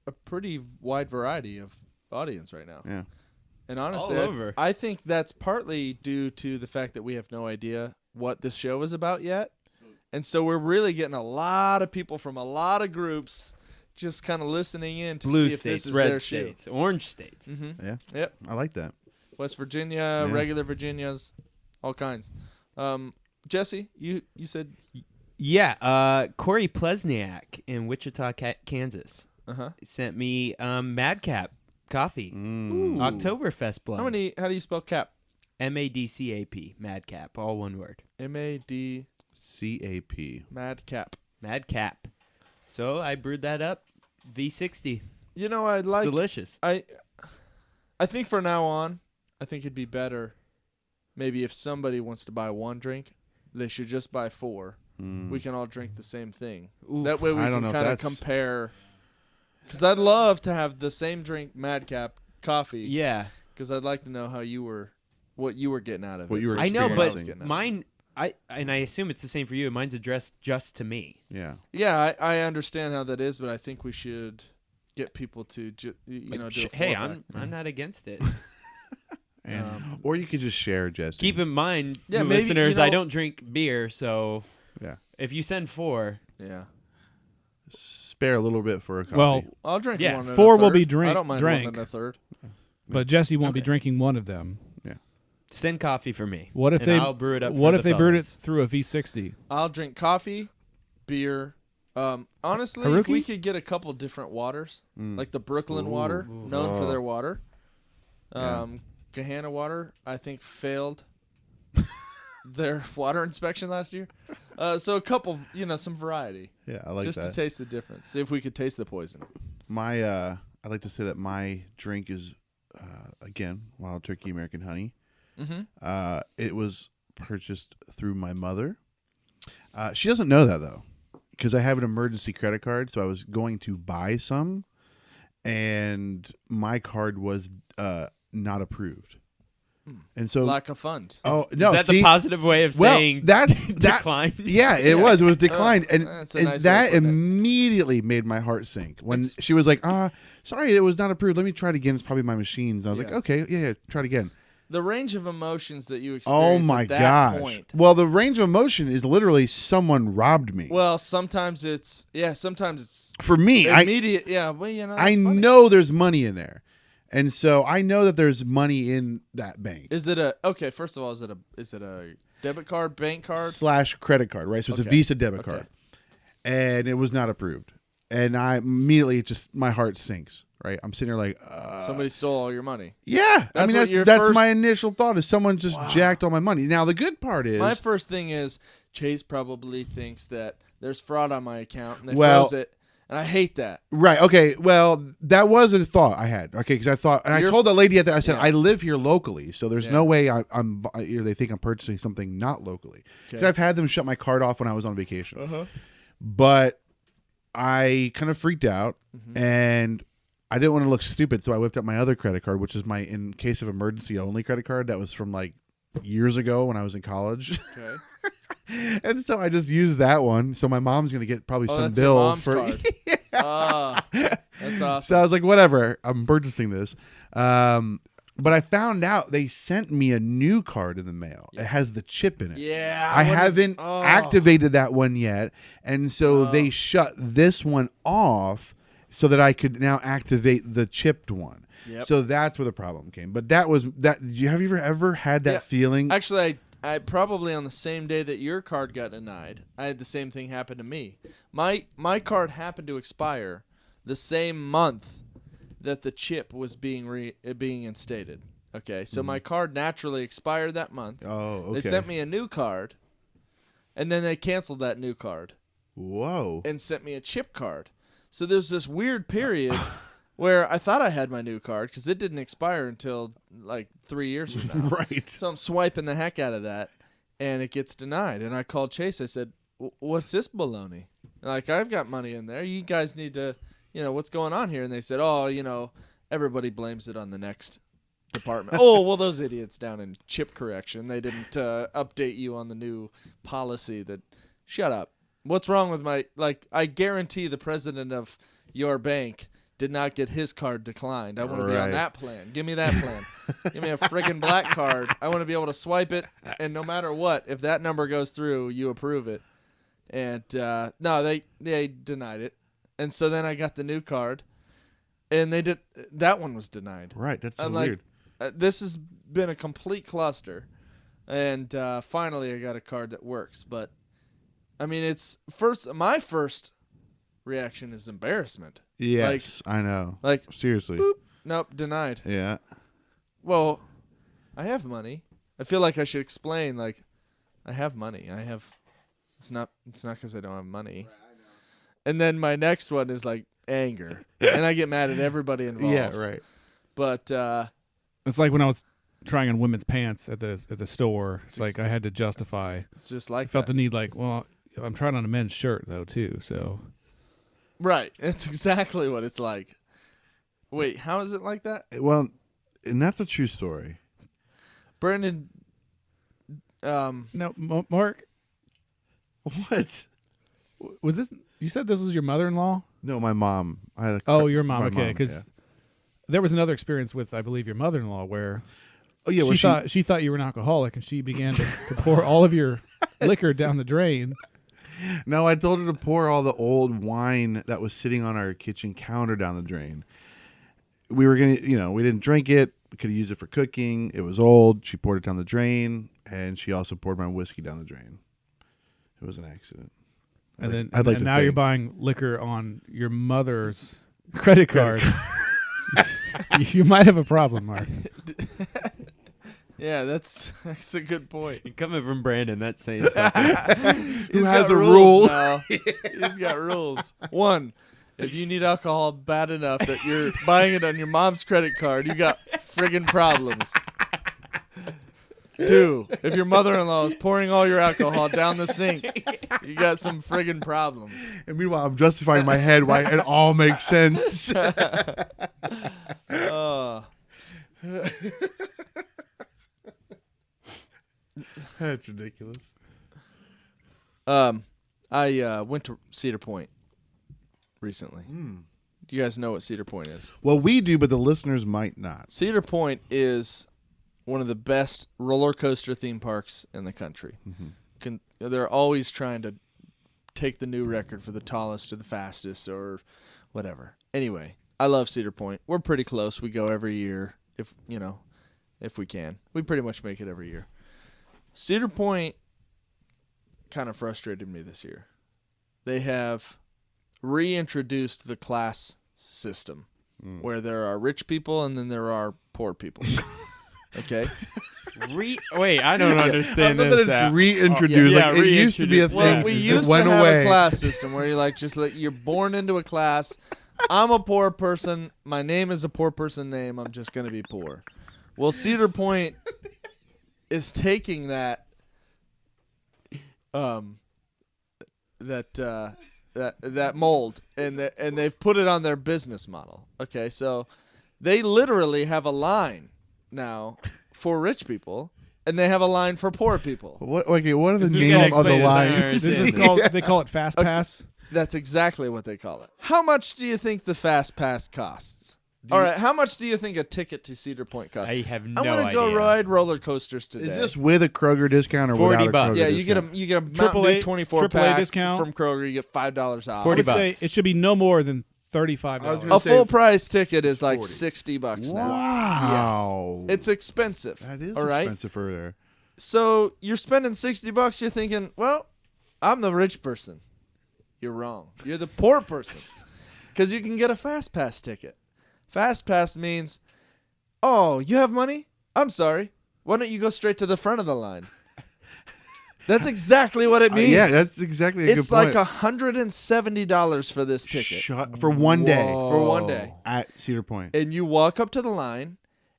a pretty wide variety of audience right now. Yeah. And honestly, All over. I think that's partly due to the fact that we have no idea what this show is about yet. And so we're really getting a lot of people from a lot of groups just kind of listening in to Blue see if states, this is red their states, orange states. show. Mm-hmm. Yeah. Yep. I like that. West Virginia, regular Virginias, all kinds. Jesse, you said Yeah, Corey Plesniak in Wichita, Kansas uh-huh. sent me Madcap coffee. Oktoberfest blend. How do you spell cap? MADCAP, Madcap, all one word. MAD CAP. Madcap. Madcap. So I brewed that up, V60. You know, I like Delicious. I think from now on, I think it'd be better maybe if somebody wants to buy one drink, they should just buy 4. We can all drink the same thing. Oof. That way we I don't can know if kind of that's- compare. Because I'd love to have the same drink, Madcap coffee. Yeah. Because I'd like to know what you were getting out of What it. you were I know, experiencing. but mine, I assume it's the same for you. Mine's addressed just to me. Yeah. Yeah, I understand how that is, but I think we should get people to do a Hey, 4-pack. I'm not against it. Or you could just share, Jesse. Keep in mind, Yeah, you maybe, listeners, you know- I don't drink beer, so Yeah. if you send 4, Yeah. Spare a little bit for a coffee. Well, I'll drink Yeah, one and 4 a will third. be I don't mind drank. one and a third. but Jesse won't be Okay. drinking one of them. send coffee for me. What if and they? I'll brew it up. What for if the they brewed it fellas. through a V60? I'll drink coffee, beer. Honestly, if Haruki? we could get a couple different waters, like the Brooklyn water, known for their water. Gahanna water, I think, failed their water inspection last year. So a couple, some variety. yeah, I like just that. to taste the difference. See if we could taste the poison. I like to say that my drink is, again, Wild Turkey American Honey. Mm-hmm. It was purchased through my mother. She doesn't know that, though, because I have an emergency credit card, so I was going to buy some, and my card was not approved. And so Lack of funds. Oh no! Is that see? the positive way of Well, saying that's decline? Yeah, it was. It was declined, and That's a nice way of that putting it. immediately made my heart sink when she was like, sorry, it was not approved. Let me try it again. It's probably my machines." And I was like, Yeah. "Okay, yeah, try it again." The range of emotions that you Oh experience my at that gosh! point. Well, the range of emotion is literally someone robbed me. Well, sometimes it's For me, immediate. Well, I that's funny. know there's money in there, and so I know that there's money in that bank. Is it okay? First of all, is it a debit card, bank card? / credit card, right? So it's a Okay. Visa debit Okay. card, and it was not approved. And I immediately my heart sinks. Right, I'm sitting here like, Somebody stole all your money. yeah. I mean, what your that's first- my initial thought is someone just jacked all my money. Now the good part is, My first thing is Chase probably thinks that there's fraud on my account and they Well- froze it, and I hate that. right? Okay, well, that was a thought I had. Okay, because I thought, and I told that lady at that, I said, Yeah. I live here locally, so there's Yeah. no way they think I'm purchasing something not locally. Because Okay. I've had them shut my card off when I was on vacation. But I kind of freaked out and I didn't want to look stupid, so I whipped out my other credit card, which is my in case of emergency only credit card. That was from like years ago when I was in college. Okay. And so I just used that one. So my mom's going to get probably Oh, some that's your bill mom's for card. That's awesome. So I was like, whatever, I'm purchasing this. But I found out they sent me a new card in the mail. It has the chip in it. Yeah. I haven't activated that one yet. And so they shut this one off so that I could now activate the chipped one. Yep. So that's where the problem came. But that was that. Have you ever had that Yeah. feeling? Actually, I probably on the same day that your card got denied, I had the same thing happen to me. My card happened to expire the same month that the chip was being instated. Okay, so my card naturally expired that month. Oh, okay. They sent me a new card, and then they canceled that new card Whoa. and sent me a chip card. So there's this weird period where I thought I had my new card because it didn't expire until like 3 years from now. Right. So I'm swiping the heck out of that, and it gets denied. And I called Chase. I said, "What's this baloney? Like, I've got money in there. You guys need to, what's going on here?" And they said, "Oh, everybody blames it on the next department." Oh, well, those idiots down in chip correction, they didn't update you on the new policy that. Shut up. What's wrong with I guarantee the president of your bank did not get his card declined. I want to be on that plan. Give me that plan. Give me a friggin' black card. I want to be able to swipe it, and no matter what, if that number goes through, you approve it. And no, they denied it. And so then I got the new card, and that one was denied. Right. That's so I'm weird. This has been a complete cluster, and finally I got a card that works. But I mean, my first reaction is embarrassment. Yes, I know. Like, seriously. Boop, nope, denied. Yeah. Well, I have money. I feel like I should explain, I have money. It's not because I don't have money. Right, I know. And then my next one is anger. And I get mad at everybody involved. Yeah, right. But It's like when I was trying on women's pants at the store. It's like I had to justify. It's just I felt the need well, I'm trying on a men's shirt though too, so. Right. It's exactly what it's like. Wait, how is it like that? Well, and that's a true story. Brandon, No, Mark, What? was this? You said this was your mother-in-law? No, my mom. I had Your mom. my Okay, mom, because yeah. there was another experience with, I believe, your mother-in-law where Oh yeah, well, she thought you were an alcoholic, and she began to pour all of your liquor down the drain. No, I told her to pour all the old wine that was sitting on our kitchen counter down the drain. We were gonna, we didn't drink it. We could have used it for cooking. It was old. She poured it down the drain, and she also poured my whiskey down the drain. It was an accident. And I'd like to now you're think. buying liquor on your mother's credit card. You might have a problem, Mark. yeah, that's a good point. Coming from Brandon, that's saying something. Who has a rule? Now. He's got rules. 1, if you need alcohol bad enough that you're buying it on your mom's credit card, you got friggin' problems. 2, if your mother-in-law is pouring all your alcohol down the sink, you got some friggin' problems. And meanwhile, I'm justifying in my head why it all makes sense. That's ridiculous. I went to Cedar Point recently. Do you guys know what Cedar Point is? Well, we do, but the listeners might not. Cedar Point is one of the best roller coaster theme parks in the country. Mm-hmm. They're always trying to take the new record for the tallest or the fastest or whatever. Anyway, I love Cedar Point. We're pretty close. We go every year if we can. We pretty much make it every year. Cedar Point kind of frustrated me this year. They have reintroduced the class system where there are rich people and then there are poor people. Okay? Wait, I don't understand I love this. that it's reintroduced. Yeah, It used to be a reintroduced. thing. We It used just to went have away. a class system where you're born into a class. I'm a poor person. My name is a poor person name. I'm just going to be poor. Well, Cedar Point is taking that mold and they've put it on their business model. Okay, so they literally have a line now for rich people, and they have a line for poor people. What are the This is name gonna of the explain this. line? This is called. They call it Fast Pass. That's exactly what they call it. How much do you think the Fast Pass costs? All right, how much do you think a ticket to Cedar Point costs? I have no I'm gonna go idea. ride roller coasters today. Is this with a Kroger discount or 40 without a bucks. Kroger Yeah, discount? you get a Mountain Dew AAA 24 AAA pack discount. from Kroger. You get $5 off. 40 I would say bucks. it should be no more than $35. I was gonna A say full price ticket is like 40. $60 now. Wow. It's expensive. That is all right? expensive for there. So you're spending $60. You're thinking, well, I'm the rich person. You're wrong. You're the poor person, because you can get a Fast Pass ticket. Fast Pass means, oh, you have money? I'm sorry. Why don't you go straight to the front of the line? That's exactly what it means. Yeah, that's exactly a It's good point. like $170 for this ticket. For one day. For one day. At Cedar Point. And you walk up to the line,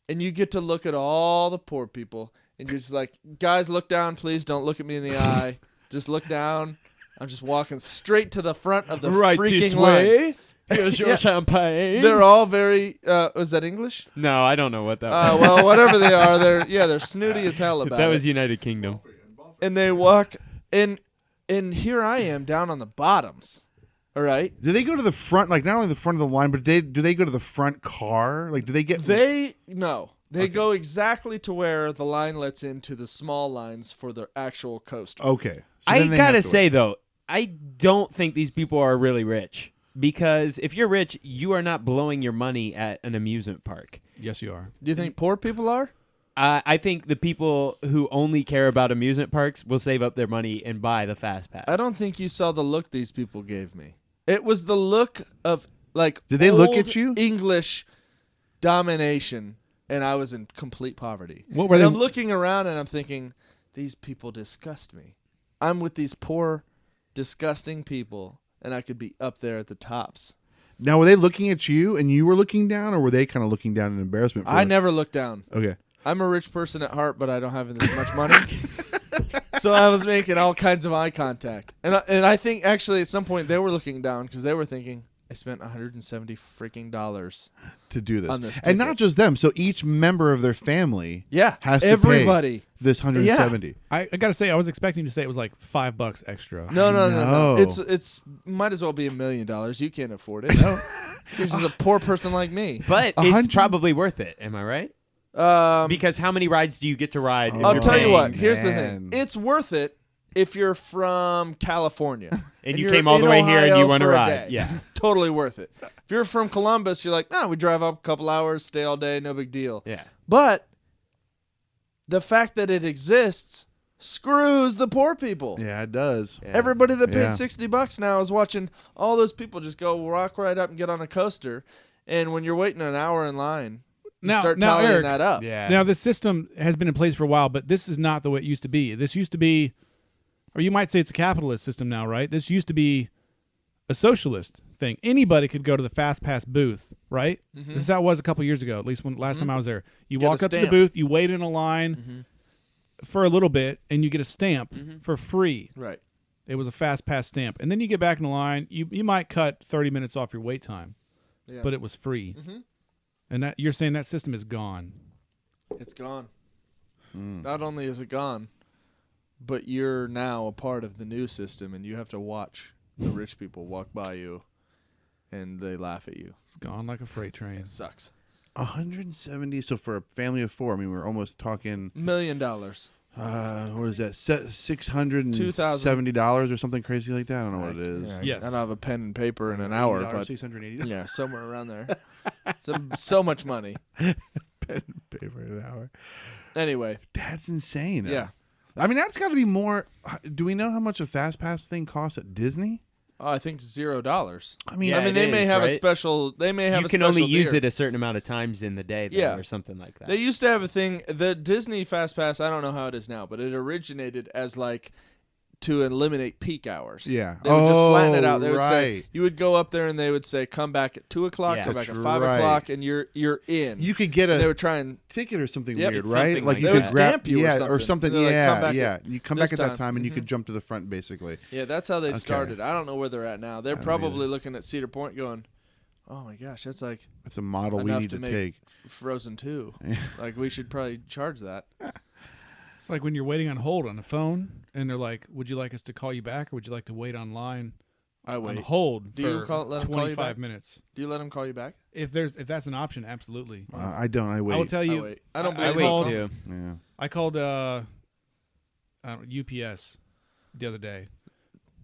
and you get to look at all the poor people. And you're just like, guys, look down, please. Don't look at me in the eye. Just look down. I'm just walking straight to the front of the freaking line. Here's your Yeah. champagne. They're all very. Was that English? No, I don't know what that was. Well, whatever they are, they're snooty as hell about That it. was United Kingdom. And they walk, and here I am down on the bottoms. All right. Do they go to the front, like not only the front of the line, but do they go to the front car? Like, do they get? No. They go exactly to where the line lets into the small lines for the actual coaster. Okay. So I then they have gotta to say wait. though, I don't think these people are really rich because if you're rich, you are not blowing your money at an amusement park. Yes, you are. Do you think poor people are? I think the people who only care about amusement parks will save up their money and buy the fast pass. I don't think you saw the look these people gave me. It was the look of like Did they look old at you? English domination, and I was in complete poverty. What were And they? I'm looking around and I'm thinking, these people disgust me. I'm with these poor, disgusting people, and I could be up there at the tops. Now, were they looking at you and you were looking down, or were they kind of looking down in embarrassment? I never look down. Okay. I'm a rich person at heart, but I don't have this much money. So I was making all kinds of eye contact. And I think actually at some point they were looking down because they were thinking, I spent $170 freaking dollars. To do this. On this And not ticket. just them. So each member of their family Yeah. has to everybody. pay this 170. I got to say, I was expecting to say it was like $5 extra. No. know. It's might as well be $1 million. You can't afford it. No. This is a poor person like me. But it's 100 probably worth it. Am I right? Because how many rides do you get to ride? if I'll you're tell you paying? what. Here's the man. thing. It's worth it if you're from California. And you you're came all the in way here and Ohio you want to for a ride. day. Yeah. Totally worth it. If you're from Columbus, you're like, we drive up a couple hours, stay all day, no big deal. Yeah. But the fact that it exists screws the poor people. Yeah, it does. Yeah. Everybody that paid Yeah. $60 now is watching all those people just go walk right up and get on a coaster. And when you're waiting an hour in line, you start tallying Eric, that up. Yeah. Now, this system has been in place for a while, but this is not the way it used to be. This used to be, or you might say it's a capitalist system now, right? This used to be a socialist thing. Anybody could go to the Fast Pass booth, right? This is how it was a couple years ago, at least when last time I was there. You Get walk a up to the stamp. booth, you wait in a line for a little bit, and you get a stamp for free. Right. It was a Fast Pass stamp. And then you get back in the line. You might cut 30 minutes off your wait time, Yeah. but it was free. And that you're saying that system is gone. It's gone. Not only is it gone, but you're now a part of the new system, and you have to watch the rich people walk by you, and they laugh at you. It's gone like a freight train. It sucks. 170. So for a family of four, I mean, we're almost talking. $1 million. What is that? $670 or something crazy like that. I don't know what it is. Yeah, Yes. I don't have a pen and paper in an hour, but $680 yeah, somewhere around there. So much money. paper an hour. Anyway, That's insane. yeah. I mean, that's got to be more. Do we know how much a fast pass thing costs at Disney? Oh, I think $0. I mean, Yeah, I mean, it they may is, have a right? special. They may have You a can special only use deal. it a certain amount of times in the day, though, Yeah. or something like that. They used to have a thing. The Disney Fast Pass. I don't know how it is now, but it originated as like to eliminate peak hours. Yeah. They would just flatten it out. They would say right. you would go up there and they would say come back at 2:00, Yeah. come back at That's 5 right. o'clock, and you're in. You could get And they a would try and ticket or something Yep, weird, it's right? something Like like you that. could They would grab, stamp you or yeah, something. or something. They're like, Yeah, come back yeah. at You come this back at that time. time, and you could jump to the front, basically. yeah, that's how they Okay. started. I don't know where they're at now. They're don't probably either. looking at Cedar Point, going, "Oh my gosh, that's like That's a model we enough need to to make take. Frozen 2. Like we should probably charge that." It's like when you're waiting on hold on the phone, and they're like, "Would you like us to call you back, or would you like to wait online I on wait. hold Do you for let them call you 25 back? minute?" Do you let them call you back? If that's an option, absolutely. I don't. I wait. I will tell I you. wait. I don't I believe wait called- too. Yeah. I called UPS the other day.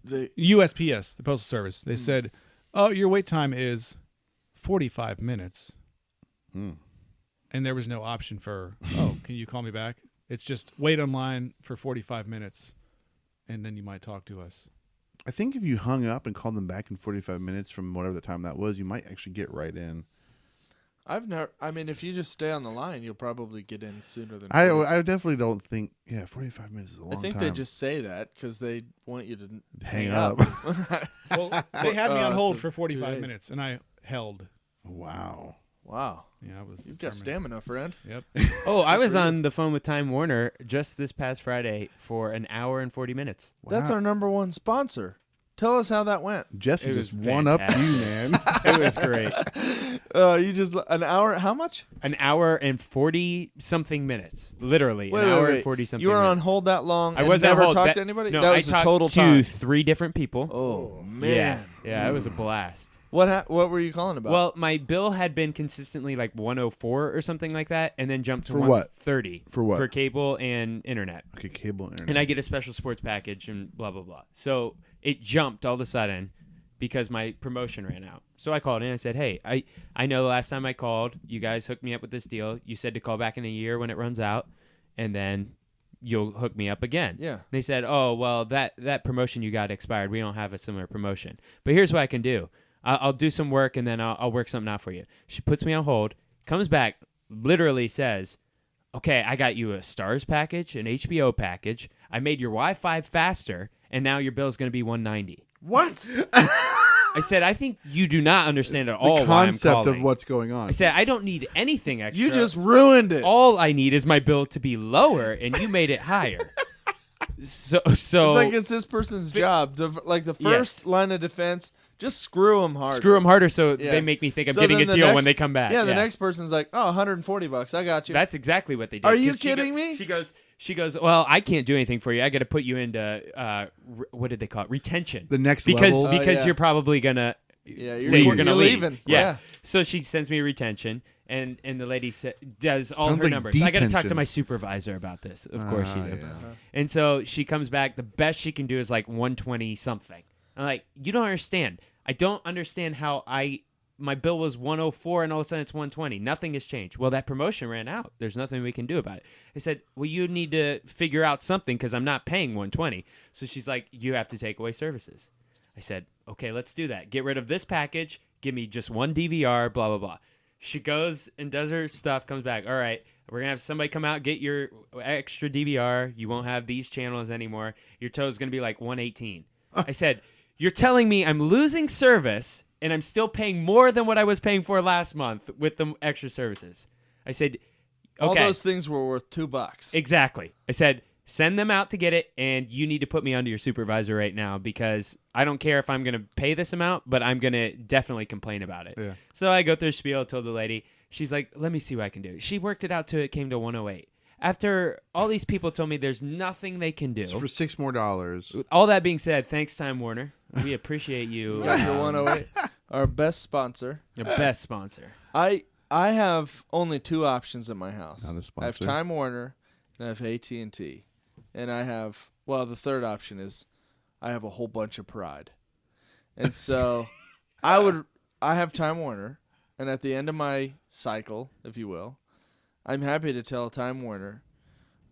They USPS, the postal service. They said, "Oh, your wait time is 45 minutes," Hmm. and there was no option for, "Oh, can you call me back?" It's just wait online for 45 minutes, and then you might talk to us. I think if you hung up and called them back in 45 minutes from whatever the time that was, you might actually get right in. I've never. I mean, if you just stay on the line, you'll probably get in sooner than. I 40. I definitely don't think. Yeah, 45 minutes is a long I think time. they just say that because they want you to hang up. up. Well, they had me on hold so for 2 45 days. minutes, and I held. Wow. Wow, Yeah, I was. you've got determined. stamina, friend. Yep. Oh, I was on the phone with Time Warner just this past Friday for an hour and 40 minutes. That's our number one sponsor. Tell us how that went. Jesse It just was one up you, fantastic. man. It was great. You just an hour. How much? An hour and 40 something minutes. Literally, an hour and 40 something You were on minutes. hold that long. I and wasn't on never hold. talked That- to anybody. No, that I was the talked total to time. 3 different people. Oh man. Yeah, it was a blast. What were you calling about? Well, my bill had been consistently like 104 or something like that, and then jumped to For what? 130 For what? For cable and internet. Okay, cable and internet. And I get a special sports package and blah blah blah. So it jumped all of a sudden because my promotion ran out. So I called in and I said, "Hey, I know the last time I called, you guys hooked me up with this deal. You said to call back in a year when it runs out, and then you'll hook me up again." Yeah. They said, "Oh, well, that promotion you got expired. We don't have a similar promotion. But here's what I can do. I'll do some work and then I'll work something out for you." She puts me on hold, comes back, literally says, "Okay, I got you a Stars package, an HBO package. I made your Wi-Fi faster, and now your bill's going to be $190." what? I said, "I think you do not understand at all the why I'm concept calling." of what's going on. I said, "I don't need anything extra. You just ruined it. all I need is my bill to be lower, and you made it higher." So It's like it's this person's job. Like the first Yes. line of defense, just screw them hard. screw them harder, so Yeah. they make me think I'm So getting a then the deal next- when they come back. Yeah, the next person's like, "Oh, $140. I got you." That's exactly what they did. Are you 'Cause she kidding me? She goes, "Well, I can't do anything for you. I got to put you into what did they call it? Retention. The next because level. because yeah. you're probably gonna Yeah, say you're gonna you're leave. leaving. Yeah. So she sends me a retention, and the lady does all Sounds her like numbers. I got to talk to detention. my supervisor about this. Of course she did. yeah. And so she comes back. The best she can do is like 120 something. I'm like, you don't understand. I don't understand how my bill was 104 and all of a sudden it's 120. Nothing has changed. Well, that promotion ran out. There's nothing we can do about it. I said, well, you need to figure out something because I'm not paying 120. So she's like, you have to take away services. I said, okay, let's do that. Get rid of this package. Give me just one DVR, blah, blah, blah. She goes and does her stuff, comes back. All right, we're going to have somebody come out, get your extra DVR. You won't have these channels anymore. Your total's going to be like 118. I said, you're telling me I'm losing service and I'm still paying more than what I was paying for last month with the extra services. I said, okay. All those things were worth $2. Exactly. I said, send them out to get it, and you need to put me under your supervisor right now because I don't care if I'm going to pay this amount, but I'm going to definitely complain about it. Yeah. So I go through the spiel, told the lady. She's like, let me see what I can do. She worked it out till it came to 108. After all these people told me there's nothing they can do. It's for $6 more. All that being said, thanks, Time Warner. We appreciate you. Got your 108. Our best sponsor. Your best sponsor. I have only 2 options at my house. Not a I have sponsor. Time Warner and I have AT&T. And I have, well, the third option is I have a whole bunch of pride. And so I have Time Warner, and at the end of my cycle, if you will, I'm happy to tell Time Warner,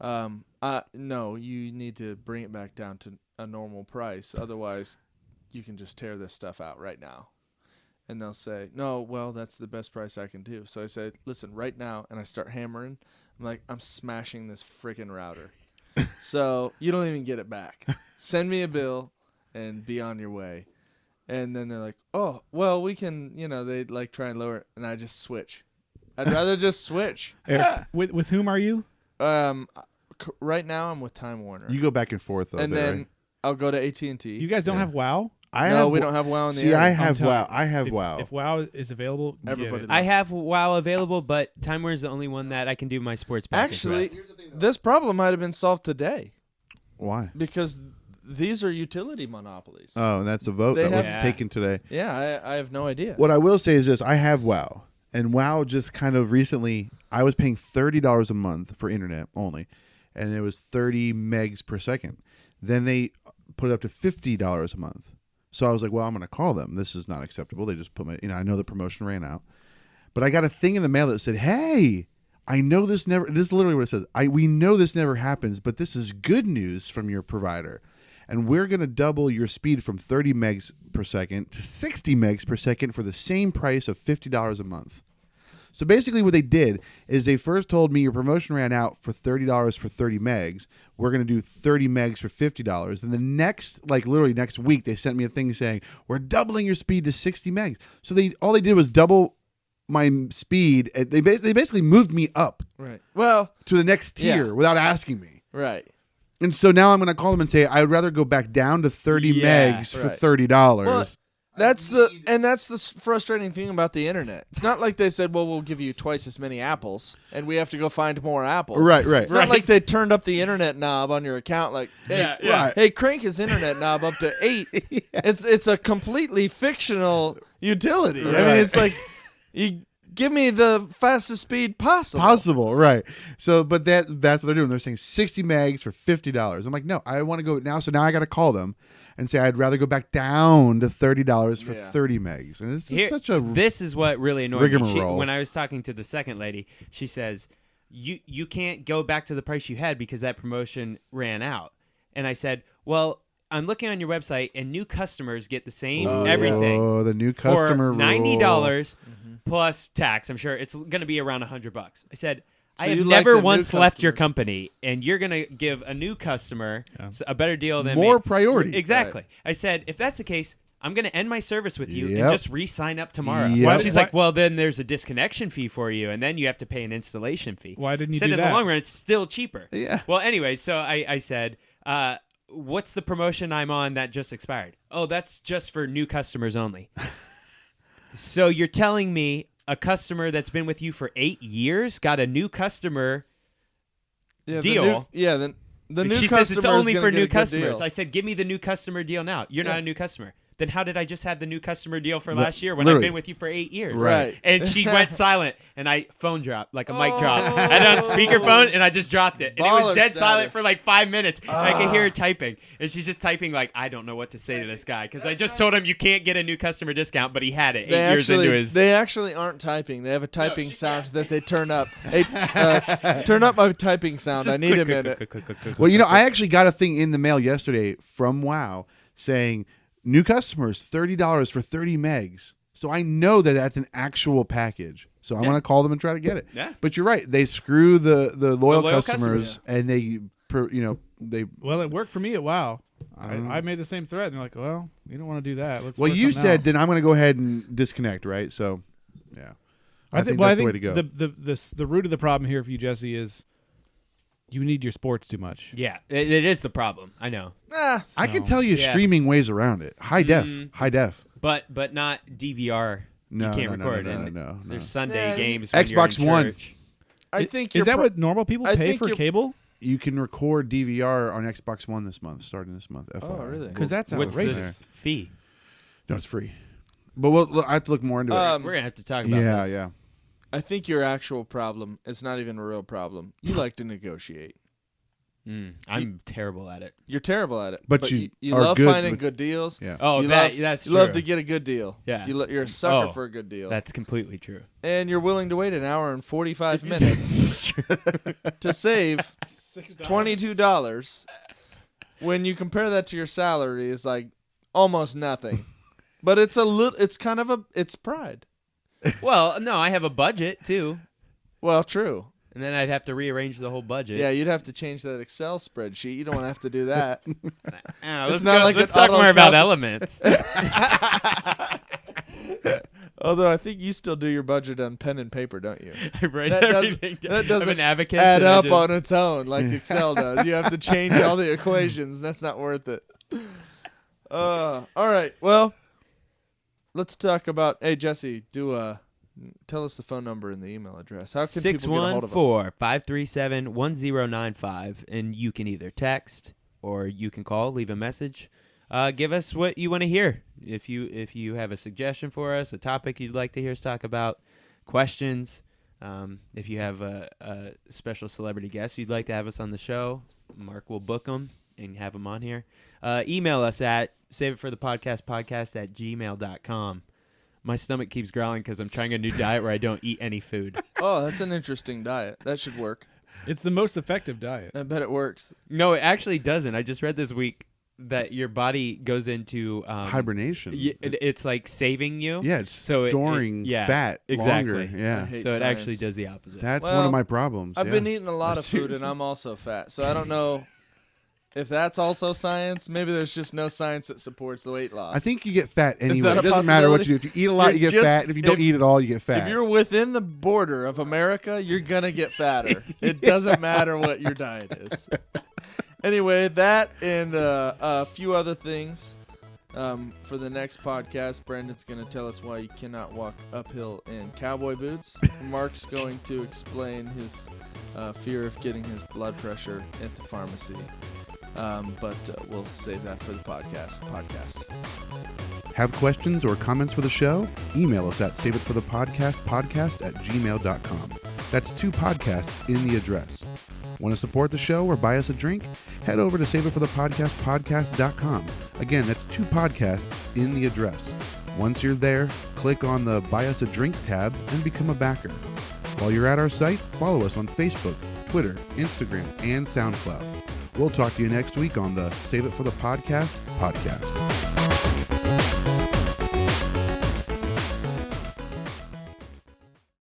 no, you need to bring it back down to a normal price. Otherwise, you can just tear this stuff out right now. And they'll say, no, well, that's the best price I can do. So I say, listen, right now, and I start hammering. I'm like, I'm smashing this freaking router. So you don't even get it back. Send me a bill and be on your way. And then they're like, oh, well, we can, they like try and lower it. And I just switch. I'd rather just switch. Eric, with whom are you? Right now I'm with Time Warner. You go back and forth, though. and there, then right? I'll go to AT&T. You guys don't have WoW? We don't have WoW in the See, area. I I'm have telling WoW. you, I have if, WoW. If WoW is available, get Everybody it. does. I have WoW available, but Time Warner's the only one that I can do my sports package Actually, with. this problem might have been solved today Why? because these are utility monopolies. Oh, and that's a vote They that was have- taken today. Yeah, I have no idea. What I will say is this: I have WoW, and WoW just kind of recently. I was paying $30 a month for internet only, and it was 30 megs per second. Then they put it up to $50 a month. So I was like, well, I'm going to call them. This is not acceptable. They just put my, I know the promotion ran out, but I got a thing in the mail that said, hey, I know this never. This is literally what it says. We know this never happens, but this is good news from your provider. And we're going to double your speed from 30 megs per second to 60 megs per second for the same price of $50 a month. So basically what they did is they first told me your promotion ran out for $30 for 30 megs. We're going to do 30 megs for $50. And the next, like literally next week, they sent me a thing saying, we're doubling your speed to 60 megs. So all they did was double my speed. And they basically moved me up Right. Well, to the next tier Yeah. without asking me. right. And so now I'm going to call them and say, I would rather go back down to 30 Yeah, megs for right. $30. Well, that's the frustrating thing about the internet. It's not like they said, "Well, we'll give you twice as many apples, and we have to go find more apples." Right. It's not like they turned up the internet knob on your account, like, "Hey, Right. hey, crank his internet knob up to 8." It's a completely fictional utility. I mean, it's like you give me the fastest speed possible. Right. So, but that's what they're doing. They're saying 60 megs for $50. I'm like, no, I want to go now. So now I got to call them and say I'd rather go back down to $30 for 30 megs. And it's just such a This is what really annoyed me. rigmarole. When I was talking to the second lady, she says, you can't go back to the price you had because that promotion ran out. And I said, well, I'm looking on your website, and new customers get the same everything. Oh, the new customer for $90 rule. plus tax. I'm sure it's going to be around $100. I said, I So have you like never the new once left your customers. company, and you're going to give a new customer a better deal than More me. priority. Exactly. I said, if that's the case, I'm going to end my service with you and Yep. just re-sign up tomorrow. Yep. She's like, well, then there's a disconnection fee for you, and then you have to pay an installation fee. Why didn't you said do in that? the long run, it's still cheaper. Yeah. Well, anyway, so I said, what's the promotion I'm on that just expired? Oh, that's just for new customers only. So you're telling me a customer that's been with you for 8 years got a new customer deal? The new She customer says it's only is for gonna new get a good customers. deal. I said, give me the new customer deal now. You're not a new customer. Then how did I just have the new customer deal for last year when I've literally. been with you for 8 years? Right. And she went silent, and I phone dropped, like a mic drop. I had it on speakerphone, and I just dropped it. And it was Baller dead silent status. for like 5 minutes. And I could hear her typing. And she's just typing like, I don't know what to say to this guy. Because I just told him you can't get a new customer discount, but he had it 8 years into his... They actually aren't typing. They have a typing sound that they turn up. Hey, turn up my typing sound. I need a minute. Well, you know, I actually got a thing in the mail yesterday from WoW saying new customers $30 for 30 megs. So I know that that's an actual package. So I'm going to call them and try to get it. Yeah. But you're right. They screw the loyal, loyal customers, and they Well, it worked for me at WoW. I made the same threat, and they're like, "Well, you don't want to do that." Let's well, put you something said else." then I'm going to go ahead and disconnect, right? So, yeah. I think well, that's the way to go. The root of the problem here for you, Jesse, is you need your sports too much. Yeah, it is the problem. I know. I can So- tell you Yeah. streaming ways around it. High def. But not DVR. No, you can't no, record. no, and no. There's Sunday Yeah, games when Xbox you're in One. church. I think Is that what normal people I pay think for you're- cable? You can record DVR on Xbox One this month, starting this month. FYI. Oh, really? Because that's What's outrageous. this fee? No, it's free. But I have to look more into it. We're gonna have to talk about Yeah, this. yeah. I think your actual problem is not even a real problem. You like to negotiate. I'm terrible at it. You're terrible at it. But you are love good finding with- good deals. Yeah. Oh, You that's you true. love to get a good deal. Yeah. You're a sucker Oh, for a good deal. That's completely true. And you're willing to wait an hour and 45 minutes to save $22 when you compare that to your salary is like almost nothing. But it's it's pride. Well, no, I have a budget too, Well, true. and then I'd have to rearrange the whole budget. Yeah, you'd have to change that Excel spreadsheet. You don't want to have to do that. Let's not like let's an talk auto more about calc- elements. Although I think you still do your budget on pen and paper, don't you? I write That doesn't- everything down. that doesn't I'm an abacus Add and I up just- on its own like Excel does. You have to change all the equations. That's not worth it. All right. Well, let's talk about. Hey, Jesse, tell us the phone number and the email address. How can people get a hold of us? 614-537-1095, and you can either text or you can call, leave a message. Give us what you want to hear. If you have a suggestion for us, a topic you'd like to hear us talk about, questions, if you have a special celebrity guest you'd like to have us on the show, Mark will book them and have them on here. Email us at saveitforthepodcast@gmail.com. My stomach keeps growling because I'm trying a new diet where I don't eat any food. Oh, that's an interesting diet. That should work. It's the most effective diet. I bet it works. No, it actually doesn't. I just read this week that your body goes into hibernation. It's like saving you. Yeah, it's so storing fat exactly. longer. Yeah. I hate So it actually science. does the opposite. That's one Well, of my problems. I've yeah. been eating a lot of food, and Seriously. I'm also fat. So I don't know if that's also science. Maybe there's just no science that supports the weight loss. I think you get fat anyway. that a It doesn't matter what you do. If you eat a lot, you You're get just- fat. And if you don't eat at all, you get fat. if you're within the border of America, you're going to get fatter. It doesn't matter what your diet is. Anyway, that and a few other things. For the next podcast, Brendan's going to tell us why you cannot walk uphill in cowboy boots. Mark's going to explain his fear of getting his blood pressure at the pharmacy. But we'll save that for the podcast. Have questions or comments for the show? Email us at saveitforthepodcast@gmail.com. That's 2 podcasts in the address. Want to support the show or buy us a drink? Head over to saveitforthepodcast.com. Again, that's 2 podcasts in the address. Once you're there, click on the Buy Us a Drink tab and become a backer. While you're at our site, follow us on Facebook, Twitter, Instagram, and SoundCloud. We'll talk to you next week on the Save It for the Podcast podcast.